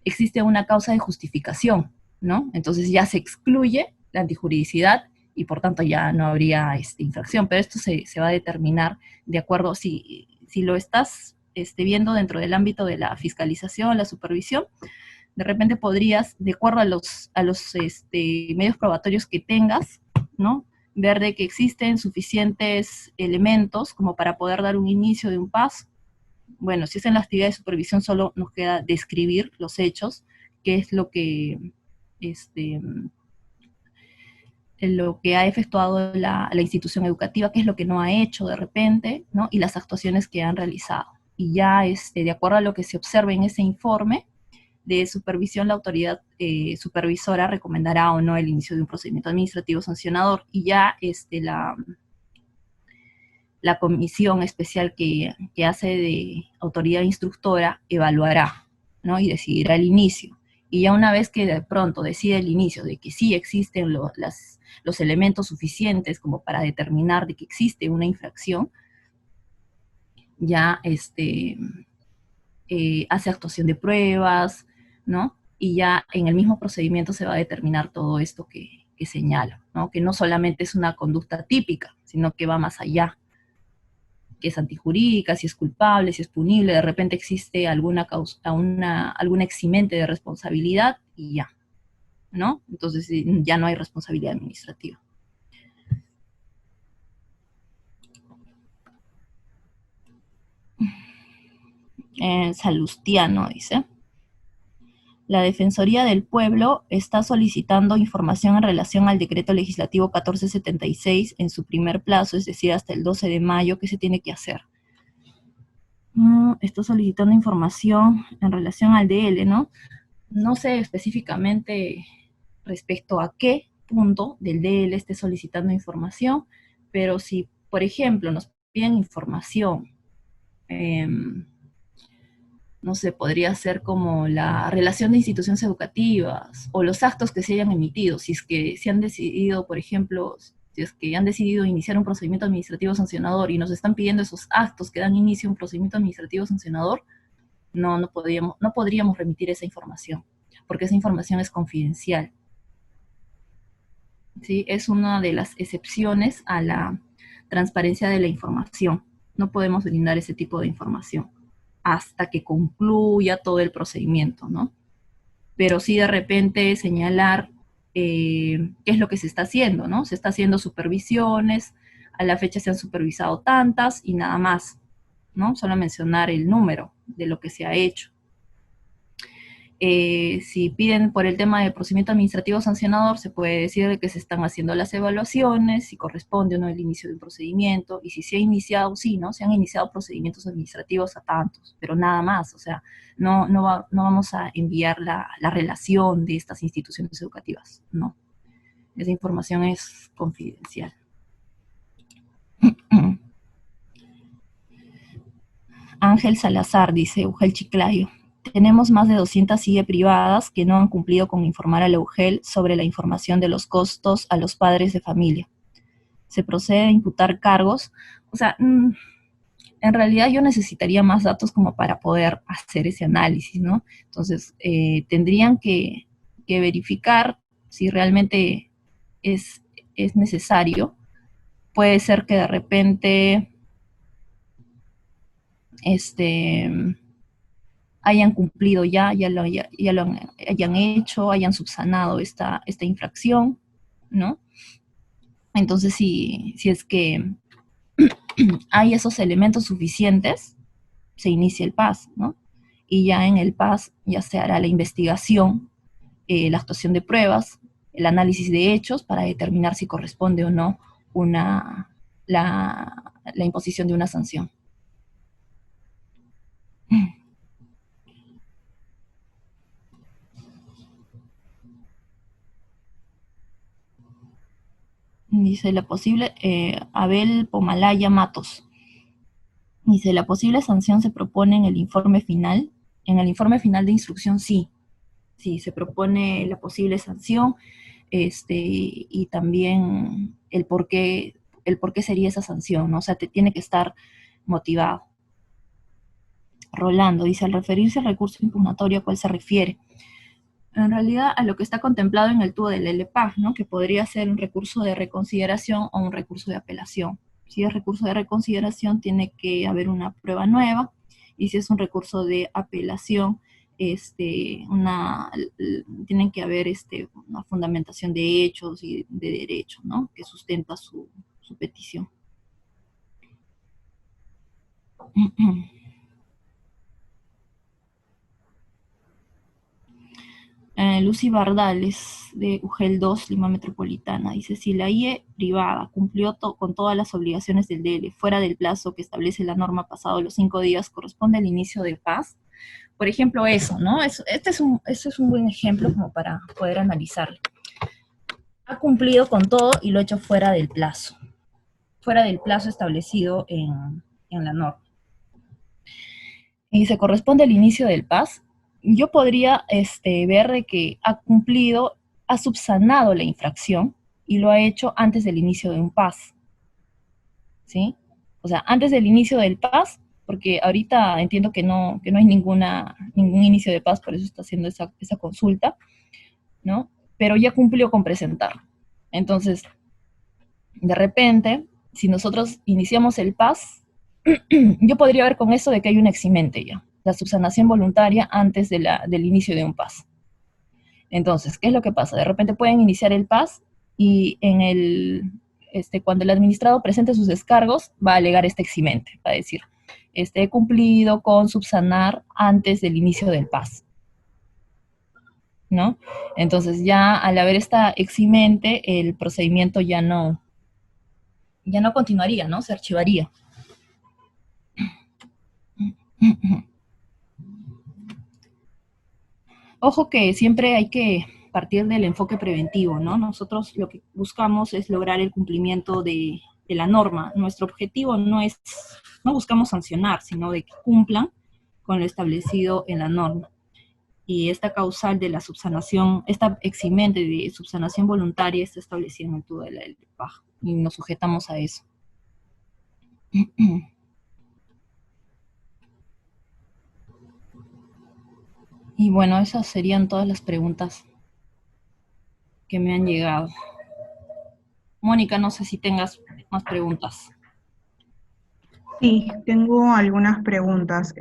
existe una causa de justificación, ¿no? Entonces ya se excluye la antijuridicidad y por tanto ya no habría infracción, pero esto se va a determinar de acuerdo, si lo estás viendo dentro del ámbito de la fiscalización, la supervisión, de repente podrías, de acuerdo a los medios probatorios que tengas, ¿no? Ver de que existen suficientes elementos como para poder dar un inicio de un paso. Bueno, si es en la actividad de supervisión, solo nos queda describir los hechos, qué es lo que ha efectuado la institución educativa, qué es lo que no ha hecho de repente, ¿no? Y las actuaciones que han realizado. Y ya, de acuerdo a lo que se observe en ese informe, de supervisión, la autoridad supervisora recomendará o no el inicio de un procedimiento administrativo sancionador, y ya la comisión especial que hace de autoridad instructora evaluará, ¿no? Y decidirá el inicio. Y ya una vez que de pronto decide el inicio de que sí existen los elementos suficientes como para determinar de que existe una infracción, ya hace actuación de pruebas, ¿no? Y ya en el mismo procedimiento se va a determinar todo esto que señalo, ¿no? Que no solamente es una conducta típica, sino que va más allá, que es antijurídica, si es culpable, si es punible, de repente existe alguna eximente de responsabilidad y ya, ¿no? Entonces ya no hay responsabilidad administrativa. Salustiano dice: la Defensoría del Pueblo está solicitando información en relación al decreto legislativo 1476 en su primer plazo, es decir, hasta el 12 de mayo, ¿qué se tiene que hacer? Está solicitando información en relación al DL, ¿no? No sé específicamente respecto a qué punto del DL esté solicitando información, pero si, por ejemplo, nos piden información, no sé, podría ser como la relación de instituciones educativas o los actos que se hayan emitido, si es que se han decidido, por ejemplo, si es que han decidido iniciar un procedimiento administrativo sancionador y nos están pidiendo esos actos que dan inicio a un procedimiento administrativo sancionador, no podríamos remitir esa información, porque esa información es confidencial. ¿Sí? Es una de las excepciones a la transparencia de la información. No podemos brindar ese tipo de información hasta que concluya todo el procedimiento, ¿no? Pero sí de repente señalar qué es lo que se está haciendo, ¿no? Se está haciendo supervisiones, a la fecha se han supervisado tantas y nada más, ¿no? Solo mencionar el número de lo que se ha hecho. Si piden por el tema del procedimiento administrativo sancionador, se puede decir que se están haciendo las evaluaciones, si corresponde o no el inicio de un procedimiento, y si se ha iniciado, sí, ¿no? Se han iniciado procedimientos administrativos a tantos, pero nada más, o sea, no vamos a enviar la relación de estas instituciones educativas, no. Esa información es confidencial. Ángel Salazar dice: Ugel Chiclayo: tenemos más de 200 CIE privadas que no han cumplido con informar a la UGEL sobre la información de los costos a los padres de familia. ¿Se procede a imputar cargos? O sea, en realidad yo necesitaría más datos como para poder hacer ese análisis, ¿no? Entonces, tendrían que verificar si realmente es necesario. Puede ser que de repente hayan cumplido ya lo hayan hecho, hayan subsanado esta infracción, ¿no? Entonces, si es que hay esos elementos suficientes, se inicia el PAS, ¿no? Y ya en el PAS ya se hará la investigación, la actuación de pruebas, el análisis de hechos para determinar si corresponde o no la imposición de una sanción. Dice la posible, Abel Pomalaya Matos. Dice: la posible sanción se propone en el informe final. En el informe final de instrucción, sí. Sí, se propone la posible sanción, y también el por qué sería esa sanción, ¿no? O sea, tiene que estar motivado. Rolando dice: al referirse al recurso impugnatorio, ¿a cuál se refiere? En realidad a lo que está contemplado en el tubo del LPAG, ¿no? Que podría ser un recurso de reconsideración o un recurso de apelación. Si es recurso de reconsideración, tiene que haber una prueba nueva, y si es un recurso de apelación, tienen que haber una fundamentación de hechos y de derecho, ¿no? Que sustenta su petición. Lucy Bardales, de UGEL 2, Lima Metropolitana, dice: si la IE privada cumplió con todas las obligaciones del DL fuera del plazo que establece la norma pasado los 5 días, ¿corresponde al inicio del PAS? Por ejemplo, eso, ¿no? Este es un buen ejemplo como para poder analizarlo. Ha cumplido con todo y lo ha hecho fuera del plazo establecido en la norma. Y se corresponde al inicio del PAS, yo podría ver de que ha cumplido, ha subsanado la infracción y lo ha hecho antes del inicio de un PAS, ¿sí? O sea, antes del inicio del PAS, porque ahorita entiendo que no hay ningún inicio de PAS, por eso está haciendo esa consulta, ¿no? Pero ya cumplió con presentar. Entonces, de repente, si nosotros iniciamos el PAS, yo podría ver con eso de que hay un eximente ya, la subsanación voluntaria antes del inicio de un PAS. Entonces, ¿qué es lo que pasa? De repente pueden iniciar el PAS y cuando el administrado presente sus descargos, va a alegar este eximente, va a decir, he cumplido con subsanar antes del inicio del PAS, ¿no? Entonces ya al haber esta eximente, el procedimiento ya no continuaría, ¿no? Se archivaría. Ojo que siempre hay que partir del enfoque preventivo, ¿no? Nosotros lo que buscamos es lograr el cumplimiento de la norma. Nuestro objetivo no buscamos sancionar, sino de que cumplan con lo establecido en la norma. Y esta causal de la subsanación, esta eximente de subsanación voluntaria está establecida en el TUDA de la ley de paja. Y nos sujetamos a eso. Y bueno, esas serían todas las preguntas que me han llegado. Mónica, no sé si tengas más preguntas. Sí, tengo algunas preguntas.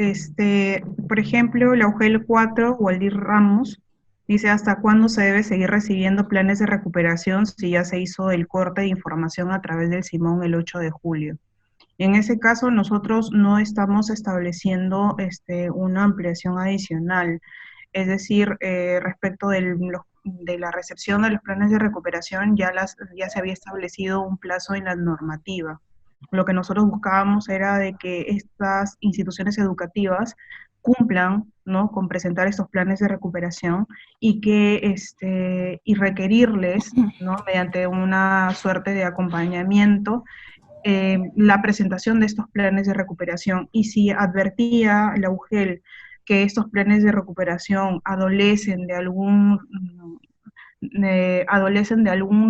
Por ejemplo, la UGEL 4, Waldir Ramos, dice hasta cuándo se debe seguir recibiendo planes de recuperación si ya se hizo el corte de información a través del Simón el 8 de julio. En ese caso, nosotros no estamos estableciendo una ampliación adicional. Es decir, respecto de la recepción de los planes de recuperación, ya se había establecido un plazo en la normativa. Lo que nosotros buscábamos era de que estas instituciones educativas cumplan, ¿no?, con presentar estos planes de recuperación y y requerirles, ¿no?, mediante una suerte de acompañamiento, la presentación de estos planes de recuperación. Y si advertía la UGEL que estos planes de recuperación adolecen de algún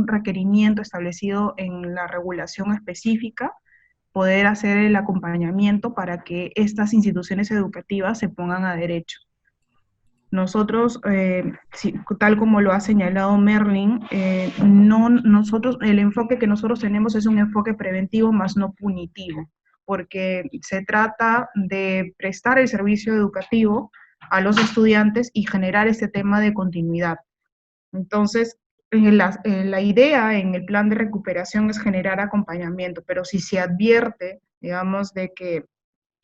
requerimiento establecido en la regulación específica, poder hacer el acompañamiento para que estas instituciones educativas se pongan a derecho. Nosotros, tal como lo ha señalado Merlin, el enfoque que nosotros tenemos es un enfoque preventivo más no punitivo, porque se trata de prestar el servicio educativo a los estudiantes y generar este tema de continuidad. Entonces, la idea en el plan de recuperación es generar acompañamiento, pero si se advierte, digamos, de que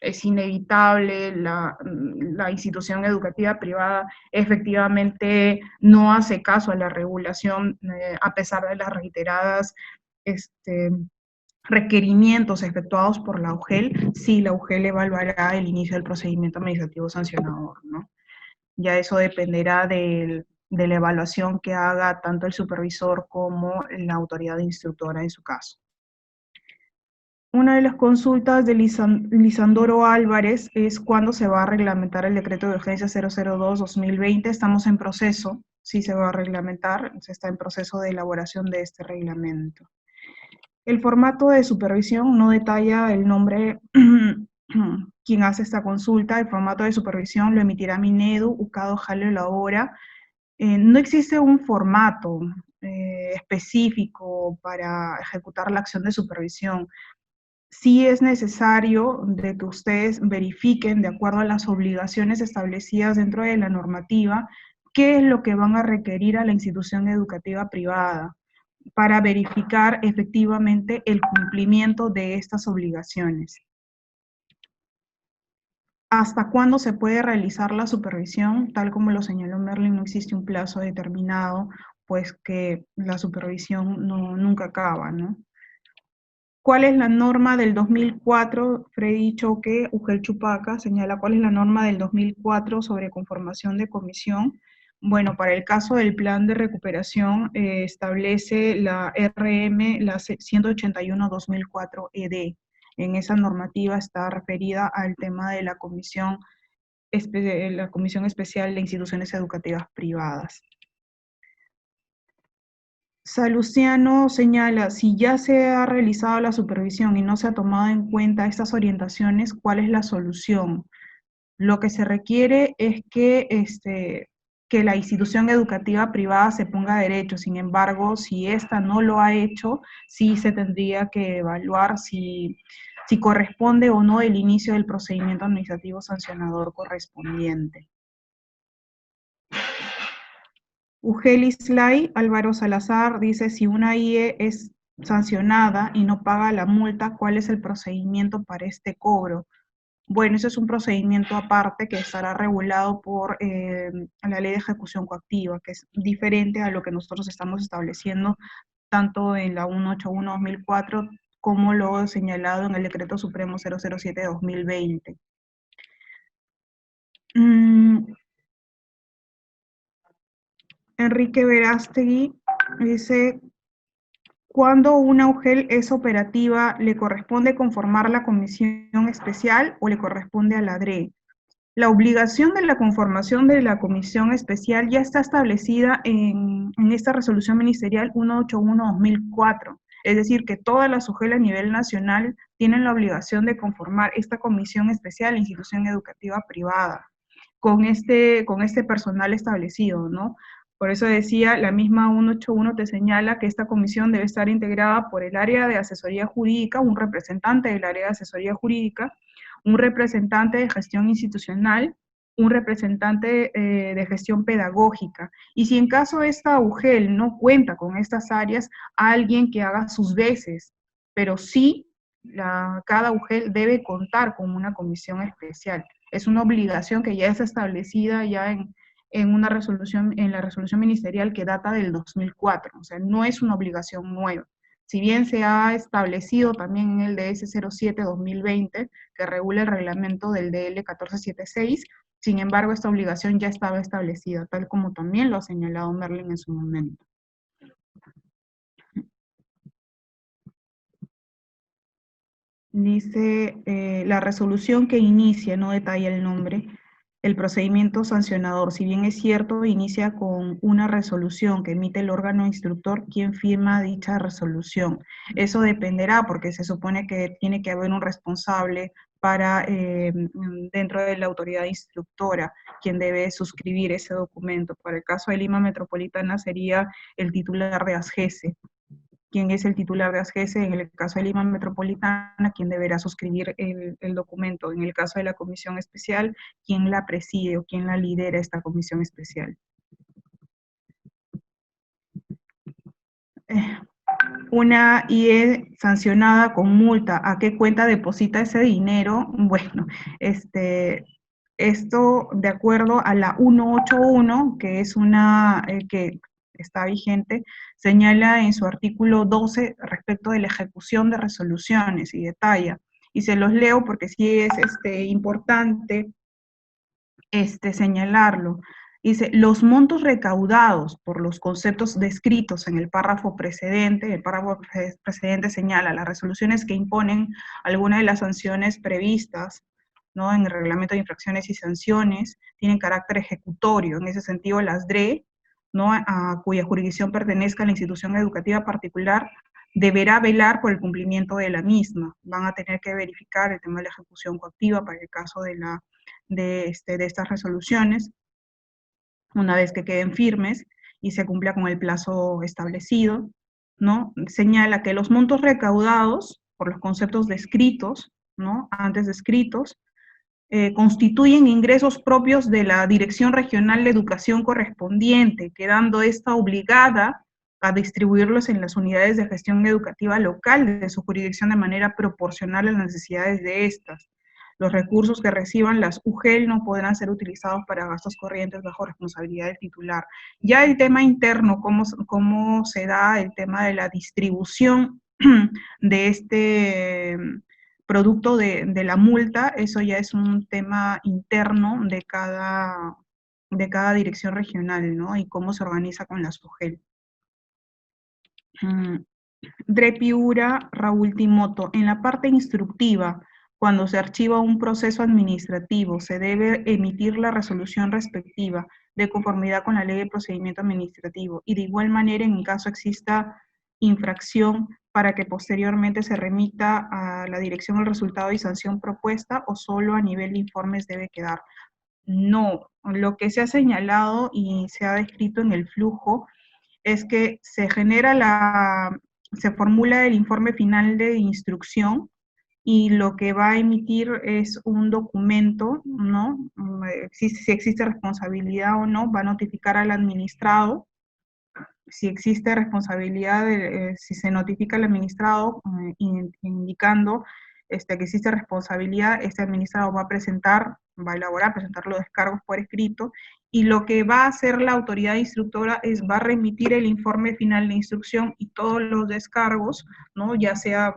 es inevitable, la institución educativa privada efectivamente no hace caso a la regulación, a pesar de las reiteradas requerimientos efectuados por la UGEL, sí, la UGEL evaluará el inicio del procedimiento administrativo sancionador, ¿no? Ya eso dependerá de la evaluación que haga tanto el supervisor como la autoridad instructora en su caso. Una de las consultas de Lisandro Álvarez es cuándo se va a reglamentar el decreto de urgencia 002-2020. Estamos en proceso, sí se va a reglamentar, se está en proceso de elaboración de este reglamento. El formato de supervisión no detalla el nombre quien hace esta consulta. El formato de supervisión lo emitirá Minedu, UCADO, Jale, Labora. No existe un formato específico para ejecutar la acción de supervisión. Sí es necesario de que ustedes verifiquen, de acuerdo a las obligaciones establecidas dentro de la normativa, qué es lo que van a requerir a la institución educativa privada para verificar efectivamente el cumplimiento de estas obligaciones. ¿Hasta cuándo se puede realizar la supervisión? Tal como lo señaló Merlin, no existe un plazo determinado, pues que la supervisión nunca acaba, ¿no? ¿Cuál es la norma del 2004? Freddy Choque, Ugel Chupaca, señala cuál es la norma del 2004 sobre conformación de comisión. Bueno, para el caso del plan de recuperación, establece la RM, la 181-2004 ED. En esa normativa está referida al tema de la comisión Especial de Instituciones Educativas Privadas. Salustiano señala, si ya se ha realizado la supervisión y no se ha tomado en cuenta estas orientaciones, ¿cuál es la solución? Lo que se requiere es que la institución educativa privada se ponga a derecho. Sin embargo, si esta no lo ha hecho, sí se tendría que evaluar si corresponde o no el inicio del procedimiento administrativo sancionador correspondiente. Ugelis Lai, Álvaro Salazar, dice, si una IE es sancionada y no paga la multa, ¿cuál es el procedimiento para este cobro? Bueno, ese es un procedimiento aparte que estará regulado por la Ley de Ejecución Coactiva, que es diferente a lo que nosotros estamos estableciendo tanto en la 181-2004 como lo señalado en el Decreto Supremo 007-2020. Enrique Verástegui dice, ¿cuándo una UGEL es operativa, le corresponde conformar la comisión especial o le corresponde a la DRE? La obligación de la conformación de la comisión especial ya está establecida en esta resolución ministerial 181-2004. Es decir, que todas las UGEL a nivel nacional tienen la obligación de conformar esta comisión especial, institución educativa privada, con este personal establecido, ¿no? Por eso decía, la misma 181 te señala que esta comisión debe estar integrada por el área de asesoría jurídica, un representante del área de asesoría jurídica, un representante de gestión institucional, un representante de gestión pedagógica. Y si en caso esta UGEL no cuenta con estas áreas, alguien que haga sus veces, pero sí, cada UGEL debe contar con una comisión especial. Es una obligación que ya está establecida ya en una resolución, en la resolución ministerial que data del 2004, o sea, no es una obligación nueva. Si bien se ha establecido también en el DS 07-2020, que regula el reglamento del DL 1476, sin embargo, esta obligación ya estaba establecida, tal como también lo ha señalado Merlin en su momento. Dice, la resolución que inicia, no detalla el nombre, el procedimiento sancionador, si bien es cierto, inicia con una resolución que emite el órgano instructor, quien firma dicha resolución. Eso dependerá porque se supone que tiene que haber un responsable para, dentro de la autoridad instructora, quien debe suscribir ese documento. Para el caso de Lima Metropolitana sería el titular de ASGESE. Quien es el titular de ASGESE, en el caso de Lima Metropolitana, quien deberá suscribir el documento. En el caso de la comisión especial, quien la preside o quien la lidera esta comisión especial. Una IE sancionada con multa, ¿a qué cuenta deposita ese dinero? Bueno, esto de acuerdo a la 181, que es una que está vigente, señala en su artículo 12 respecto de la ejecución de resoluciones y detalla. Y se los leo porque sí es importante señalarlo. Dice, los montos recaudados por los conceptos descritos en el párrafo precedente señala las resoluciones que imponen alguna de las sanciones previstas, ¿no?, en el reglamento de infracciones y sanciones, tienen carácter ejecutorio. En ese sentido, las DRE, ¿no?, a cuya jurisdicción pertenezca la institución educativa particular, deberá velar por el cumplimiento de la misma. Van a tener que verificar el tema de la ejecución coactiva para el caso de estas resoluciones, una vez que queden firmes y se cumpla con el plazo establecido, ¿no? Señala que los montos recaudados por los conceptos descritos, ¿no?, antes descritos, constituyen ingresos propios de la Dirección Regional de Educación correspondiente, quedando esta obligada a distribuirlos en las unidades de gestión educativa local de su jurisdicción de manera proporcional a las necesidades de estas. Los recursos que reciban las UGEL no podrán ser utilizados para gastos corrientes bajo responsabilidad del titular. Ya el tema interno, cómo se da el tema de la distribución de este producto de la multa, eso ya es un tema interno de cada dirección regional, ¿no? Y cómo se organiza con la SUGEL. Drepiura, Raúl Timoto. En la parte instructiva, cuando se archiva un proceso administrativo, se debe emitir la resolución respectiva de conformidad con la ley de procedimiento administrativo y de igual manera en caso exista infracción para que posteriormente se remita a la dirección el resultado y sanción propuesta o solo a nivel de informes debe quedar. No, lo que se ha señalado y se ha descrito en el flujo es que se formula el informe final de instrucción y lo que va a emitir es un documento, ¿no? Si existe responsabilidad o no, va a notificar al administrado. Si existe responsabilidad, si se notifica al administrado indicando que existe responsabilidad, este administrado va a elaborar, presentar los descargos por escrito, y lo que va a hacer la autoridad instructora va a remitir el informe final de instrucción y todos los descargos, ¿no? Ya sea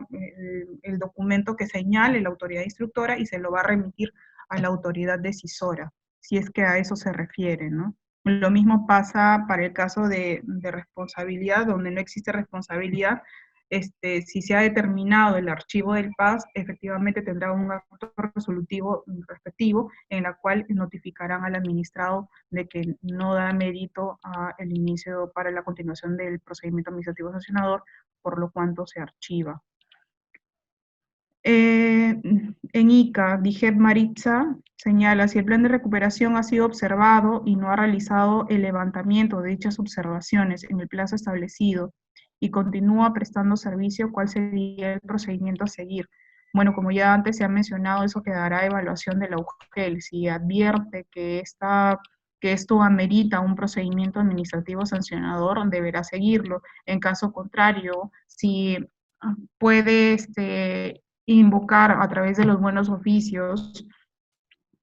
el documento que señale la autoridad instructora y se lo va a remitir a la autoridad decisora, si es que a eso se refiere, ¿no? Lo mismo pasa para el caso de responsabilidad, donde no existe responsabilidad. Si se ha determinado el archivo del PAS, efectivamente tendrá un acto resolutivo respectivo en la cual notificarán al administrado de que no da mérito al inicio para la continuación del procedimiento administrativo sancionador, por lo cuanto se archiva. En ICA, Dijeb Maritza señala, si el plan de recuperación ha sido observado y no ha realizado el levantamiento de dichas observaciones en el plazo establecido y continúa prestando servicio, ¿cuál sería el procedimiento a seguir? Bueno, como ya antes se ha mencionado, eso quedará a evaluación de la UGEL. Si advierte que esto amerita un procedimiento administrativo sancionador, deberá seguirlo. En caso contrario, si puede invocar a través de los buenos oficios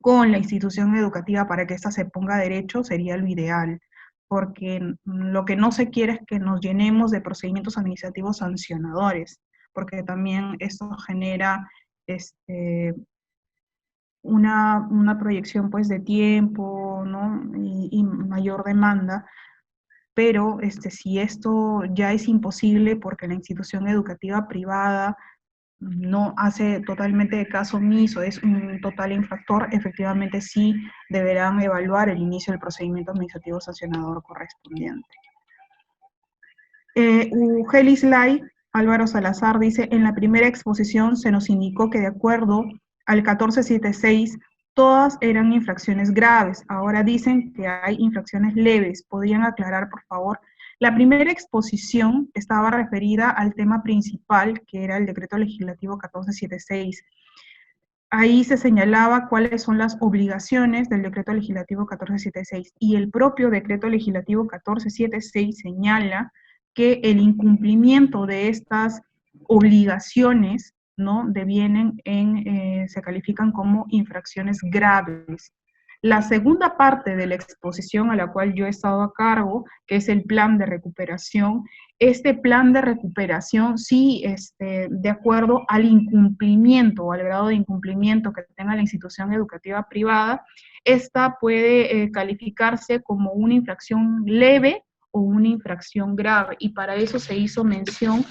con la institución educativa para que ésta se ponga derecho, sería lo ideal, porque lo que no se quiere es que nos llenemos de procedimientos administrativos sancionadores, porque también esto genera una proyección pues de tiempo, ¿no? y mayor demanda, pero si esto ya es imposible porque la institución educativa privada no hace totalmente de caso omiso, es un total infractor, efectivamente sí deberán evaluar el inicio del procedimiento administrativo sancionador correspondiente. Ugelis Lai, Álvaro Salazar, dice, en la primera exposición se nos indicó que de acuerdo al 1476, todas eran infracciones graves. Ahora dicen que hay infracciones leves. ¿Podrían aclarar, por favor? La primera exposición estaba referida al tema principal, que era el decreto legislativo 1476. Ahí se señalaba cuáles son las obligaciones del decreto legislativo 1476, y el propio decreto legislativo 1476 señala que el incumplimiento de estas obligaciones, ¿no? Se califican como infracciones graves. La segunda parte de la exposición a la cual yo he estado a cargo, que es el plan de recuperación, este plan de recuperación, sí, de acuerdo al incumplimiento o al grado de incumplimiento que tenga la institución educativa privada, esta puede calificarse como una infracción leve o una infracción grave, y para eso se hizo mención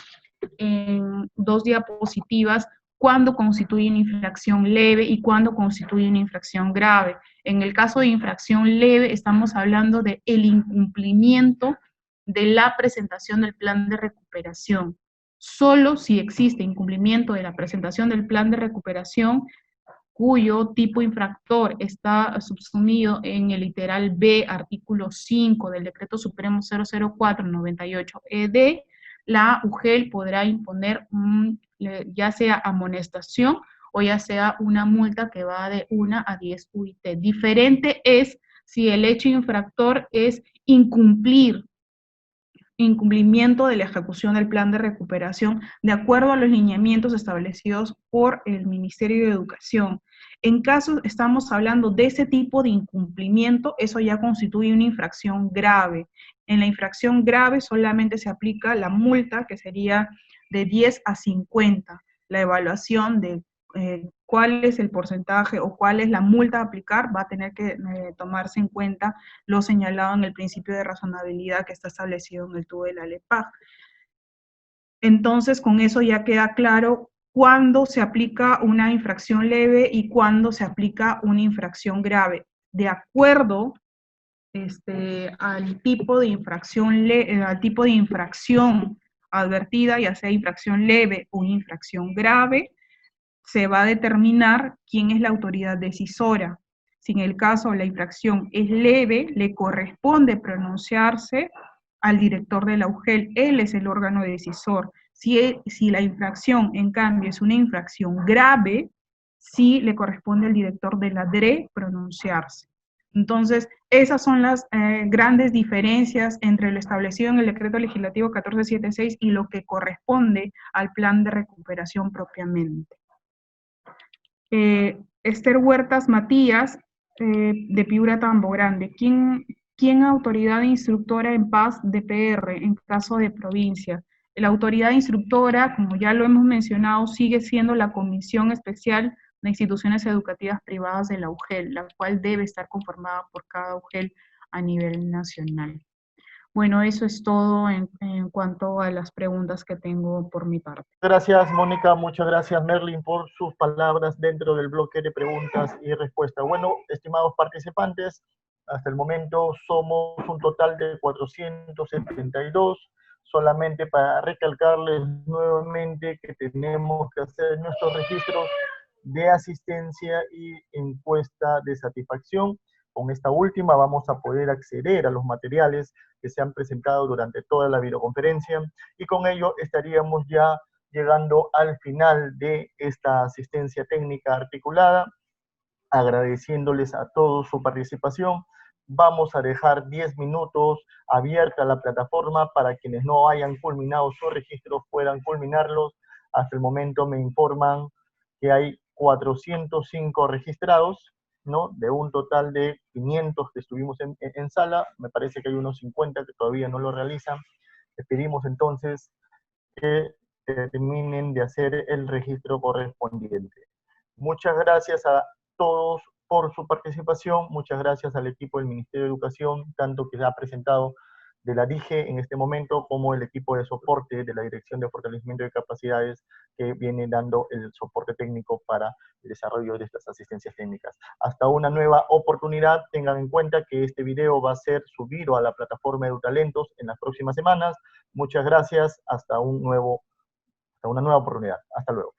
en 2 diapositivas cuándo constituye una infracción leve y cuándo constituye una infracción grave. En el caso de infracción leve, estamos hablando de el incumplimiento de la presentación del plan de recuperación. Solo si existe incumplimiento de la presentación del plan de recuperación, cuyo tipo infractor está subsumido en el literal B, artículo 5 del Decreto Supremo 004/98-ED, la UGEL podrá imponer ya sea amonestación o ya sea una multa que va de 1 a 10 UIT. Diferente es si el hecho infractor es incumplimiento de la ejecución del plan de recuperación de acuerdo a los lineamientos establecidos por el Ministerio de Educación. En caso estamos hablando de ese tipo de incumplimiento, eso ya constituye una infracción grave. En la infracción grave solamente se aplica la multa, que sería de 10 a 50, la evaluación de cuál es el porcentaje o cuál es la multa a aplicar, va a tener que tomarse en cuenta lo señalado en el principio de razonabilidad que está establecido en el tubo de la LEPAG. Entonces, con eso ya queda claro cuándo se aplica una infracción leve y cuándo se aplica una infracción grave. De acuerdo al tipo de infracción advertida, ya sea infracción leve o infracción grave, se va a determinar quién es la autoridad decisora. Si en el caso la infracción es leve, le corresponde pronunciarse al director de la UGEL, él es el órgano decisor. Si la infracción, en cambio, es una infracción grave, sí le corresponde al director de la DRE pronunciarse. Entonces, esas son las grandes diferencias entre lo establecido en el Decreto Legislativo 1476 y lo que corresponde al plan de recuperación propiamente. Esther Huertas Matías, de Piura Tambo Grande. ¿Quién autoridad instructora en paz de PR en caso de provincia? La autoridad instructora, como ya lo hemos mencionado, sigue siendo la Comisión Especial de Instituciones Educativas Privadas de la UGEL, la cual debe estar conformada por cada UGEL a nivel nacional. Bueno, eso es todo en cuanto a las preguntas que tengo por mi parte. Gracias, Mónica. Muchas gracias, Merlin, por sus palabras dentro del bloque de preguntas y respuestas. Bueno, estimados participantes, hasta el momento somos un total de 472. Solamente para recalcarles nuevamente que tenemos que hacer nuestros registros de asistencia y encuesta de satisfacción. Con esta última vamos a poder acceder a los materiales que se han presentado durante toda la videoconferencia y con ello estaríamos ya llegando al final de esta asistencia técnica articulada, agradeciéndoles a todos su participación. Vamos a dejar 10 minutos abierta la plataforma para quienes no hayan culminado sus registros puedan culminarlos. Hasta el momento me informan que hay 405 registrados, ¿no? De un total de 500 que estuvimos en sala, me parece que hay unos 50 que todavía no lo realizan. Les pedimos entonces que terminen de hacer el registro correspondiente. Muchas gracias a todos por su participación, muchas gracias al equipo del Ministerio de Educación, tanto que se ha presentado de la DIGE en este momento, como el equipo de soporte de la Dirección de Fortalecimiento de Capacidades, que viene dando el soporte técnico para el desarrollo de estas asistencias técnicas. Hasta una nueva oportunidad, tengan en cuenta que este video va a ser subido a la plataforma EduTalentos en las próximas semanas. Muchas gracias, hasta una nueva oportunidad. Hasta luego.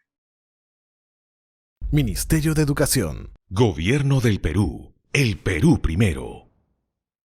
Ministerio de Educación. Gobierno del Perú. El Perú primero.